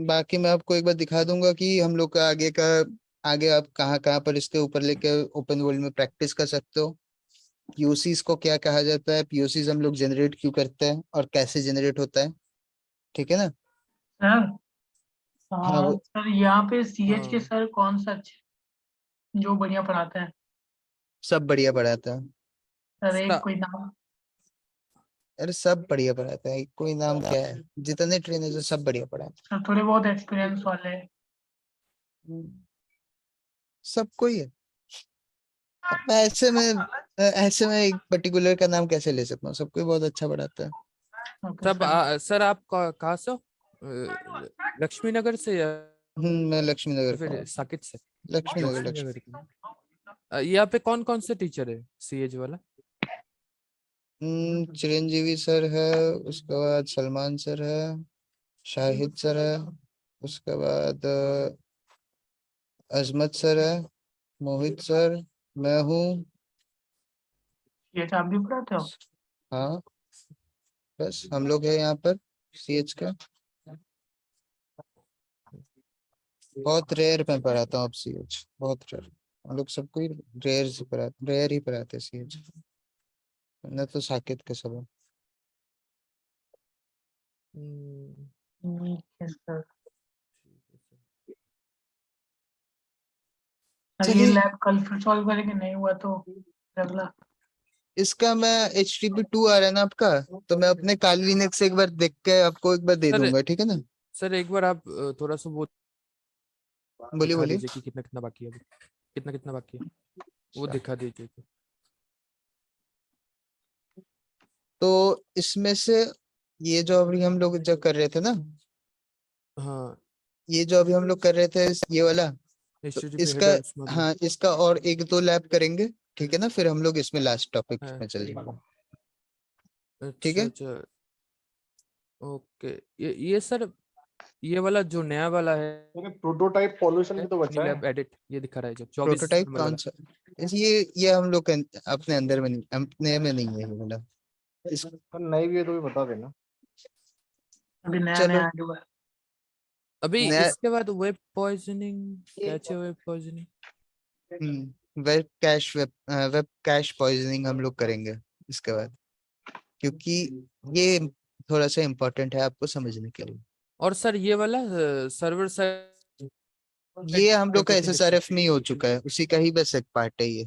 बाकी मैं आपको एक बार दिखा दूंगा कि हम लोग का आगे आप कहाँ कहाँ पर इसके ऊपर लेके ओपन वर्ल्ड में प्रैक्टिस कर सकते हो। पीओसीज को क्या कहा जाता है, पीओसीज हम लोग जनरेट क्यों करते हैं और कैसे जनरेट होता है, ठीक है ना। सर हाँ वो सर यहाँ पे सीएच के हाँ सर कौन सा अच्छे जो बढ़िया पढ़ाते हैं? सब बढ़िया पढ़ाता है। सर एक सा- कोई नाम। अरे सब बढ़िया पढ़ाता है, कोई नाम क्या है, जितने ट्रेनर है सब बढ़िया पढ़ाते सर थोड़े बहुत एक्सपीरियंस वाले। हैं, सबको ही है। अब ऐसे में एक पर्टिकुलर का नाम कैसे ले सकता हूँ, सबको ही बहुत अच्छा पढ़ाता है। ओके सब सर। सर आप कहाँ से हो? लक्ष्मी नगर से या मैं लक्ष्मी नगर का फिर हूँ। साकित से? लक्ष्मी नगर, लक्ष्मी लक्ष्मी। नगर की। यहाँ पे कौन कौन से टीचर है सीएज वाला? चिरंजीवी सर है, उसके बाद सलमान सर है, शाहिद सर है, उसके बाद अजमत सर है, मोहित सर, मैं हूँ। ये आप भी पढ़ाते हो? हाँ, बस हम लोग है यहाँ पर सीएच का। बहुत रेयर में पढ़ाता हूँ अब सीएच, बहुत रेयर। हम लोग सबको ही रेयर ही पढ़ाते हैं सीएच, न तो साकेत के सब है। हम्म, ठीक है सर। सर ये चलिए, लैब कल फिर सॉल्व करेंगे, नहीं हुआ तो फिर अगला। इसका मैं HTTP 2 आ रहा है ना आपका, तो मैं अपने कालविनेक्स से एक बार देख के आपको एक बार दे सर दूंगा, ठीक है ना। सर एक बार आप थोड़ा सा वो बोलिए दिखा बोलिए। दीजिए कि कितना कितना बाकी है अभी, कितना कितना बाकी है वो दिखा दीजिए। तो इसमें से ये जो अभी हम लोग जो कर रहे थे ना, हाँ ये जो अभी हम लोग कर रहे थे ये वाला, तो HTTP इसका, हेडर्स मॉड्यूल। हाँ इसका और एक दो लैब करेंगे, ठीक है ना, फिर हम लोग इसमें लास्ट टॉपिक है में चल जाएंगे, ठीक अच्छा है। अच्छा ओके। ये सर ये वाला जो नया वाला है प्रोटोटाइप पॉल्यूशन भी तो बचा है। लैब एडिट ये दिखा रहा है जो 24 प्रोटोटाइप नंबर कौन वाला। सा? ये हम लोग अपने अंदर में नहीं, अपने में नहीं है ये वाला। इस पर नहीं भी है तो भी बता देना। अभी नया चलो, नया आया हुआ है। अभी नया इसके बाद web poisoning, cache web poisoning. Web cash poisoning हम लोग करेंगे इसके बाद, क्योंकि ये थोड़ा सा इम्पोर्टेंट है आपको समझने के लिए। और सर ये वाला सर्वर साइड ये हम लोग का एप्लीकेशन। SSRF में ही हो चुका है, उसी का ही बस एक पार्ट है ये।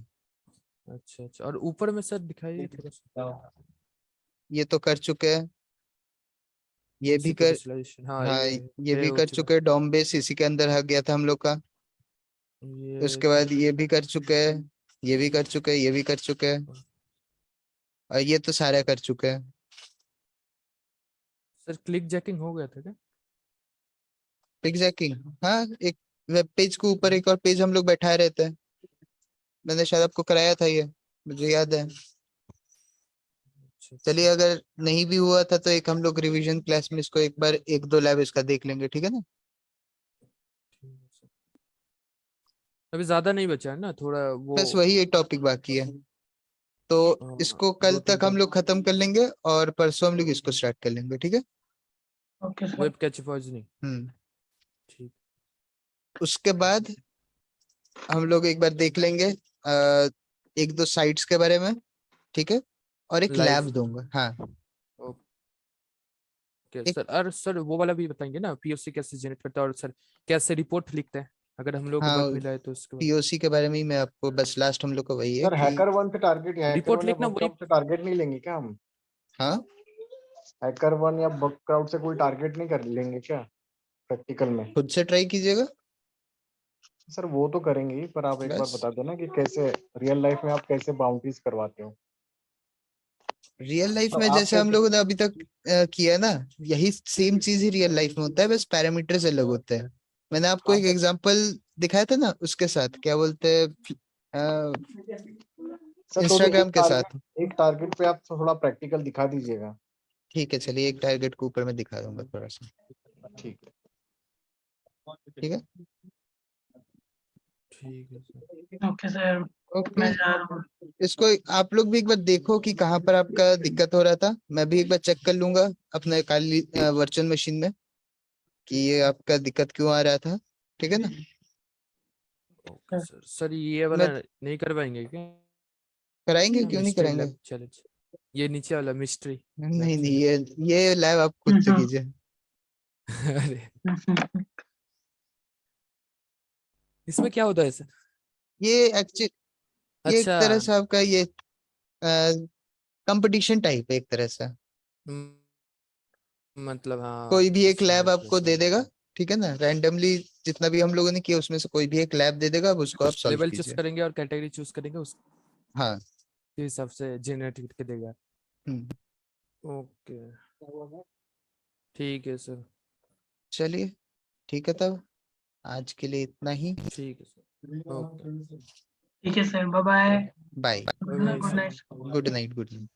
अच्छा अच्छा और ऊपर में सर दिखाइए थोड़ा सा ये तो कर चुके हैं, ये भी TCP कर, विजुअलाइजेशन। हाँ हाँ ये ये भी हो कर चुका। चुके हैं, डॉम बेस इसी के अंदर आ गया था हम लोग का। ये उसके बाद ये भी कर चुके हैं, ये भी कर चुके हैं, ये भी कर चुके हैं, और ये तो सारे कर चुके हैं। सर क्लिक जैकिंग हो गया था क्या? एग्जैक्टली, हाँ, एक वेब पेज के ऊपर एक और पेज हम लोग बैठाए रहते हैं। मैंने शायद आपको कराया था ये, मुझे याद है। अच्छा, चलिए, अगर नहीं भी हुआ था तो एक हम लोग रिवीजन क्लास में इसको एक बार 1-2 लैब इसका देख लेंगे, ठीक है ना? ठीक है सर। अभी ज्यादा नहीं बचा है ना, थोड़ा वो बस वही एक टॉपिक बाकी है, तो इसको कल तक हम लोग खत्म कर लेंगे और परसों हम लोग इसको स्टार्ट कर लेंगे, ठीक है? Okay sir. Web cache poisoning. Hmm. ठीक। उसके बाद हम लोग एक बार देख लेंगे 1-2 साइट्स के बारे में, ठीक है? और एक Live। लैब दूंगा, हाँ। ओके एक सर, और सर वो वाला भी बताएंगे ना, पीओसी कैसे जनरेट करता है, और सर कैसे रिपोर्ट लिखते हैं अगर हम लोग को हाँ, बग मिला है तो उसके बाद पीओसी के बारे में ही मैं आपको बस लास्ट हम लोग को वही है सर कि हैकर वन से टारगेट, हैकर रिपोर्ट वन या लिखना बग वही। क्राउड से टारगेट नहीं लेंगे क्या हम? हाँ, हैकर वन या बग क्राउड से कोई टारगेट नहीं कर लेंगे क्या प्रैक्टिकल में? खुद से ट्राई कीजिएगा सर वो तो करेंगे ही, पर आप एक बार बस। बता देना कि कैसे रियल लाइफ में आप कैसे बाउंड्रीज करवाते हो। रियल लाइफ तो में आप जैसे हम कैसे? लोगों ने अभी तक किया ना, यही सेम चीज ही रियल लाइफ में होता है, बस पैरामीटर्स अलग होते हैं। मैंने आपको हाँ एक सर। एग्जांपल दिखाया था ना, उसके साथ क्या बोलते हैं, सर तो भी इंस्टाग्राम के साथ। एक टारगेट पे आप थोड़ा प्रैक्टिकल दिखा दीजिएगा। ठीक है, चलिए एक टारगेट के ऊपर मैं दिखा दूंगा थोड़ा सा, ठीक है। ठीक है? ठीक है सर। ओके सर, ओके, मैं जा रहा हूँ। इसको आप लोग भी एक बार देखो कि कहाँ पर आपका दिक्कत हो रहा था। मैं भी एक बार चेक कर लूंगा अपने काली वर्चुअल मशीन में कि ये आपका दिक्कत क्यों आ रहा था, ठीक है ना? Okay sir. सर ये मैं वाला नहीं करवाएंगे क्या, कराएंगे, क्यों नहीं मिस्ट्री कराएंगे? लैब चैलेंज, ये नीचे वाला मिस्ट्री लैब नहीं नहीं, चैलेंज? ये लाइव आप खुद से कीजिए। अरे इसमें क्या होता है सर? ये एक्चुअली, ये एक अच्छा। तरह से आपका ये कंपटीशन टाइप है एक तरह से। म- मतलब कोई हाँ भी एक लैब समझ गया आपको दे समझ देगा, गया। ठीक है ना? रैंडमली जितना भी हम लोगों ने किया उसमें से कोई भी एक लैब दे देगा, अब उसको आप कुछ सॉल्व लेवल चूज कीजिए। करेंगे और कैटेगरी चूज करेंगे, उसके हाँ। हिसाब से जनरेट करके देगा। हम्म। ओके ठीक है सर। चलिए, ठीक है तब, आज के लिए इतना ही। ठीक है सर। ओके ठीक है sir, bye bye. Bye. Good night. Sir. Good night, good night.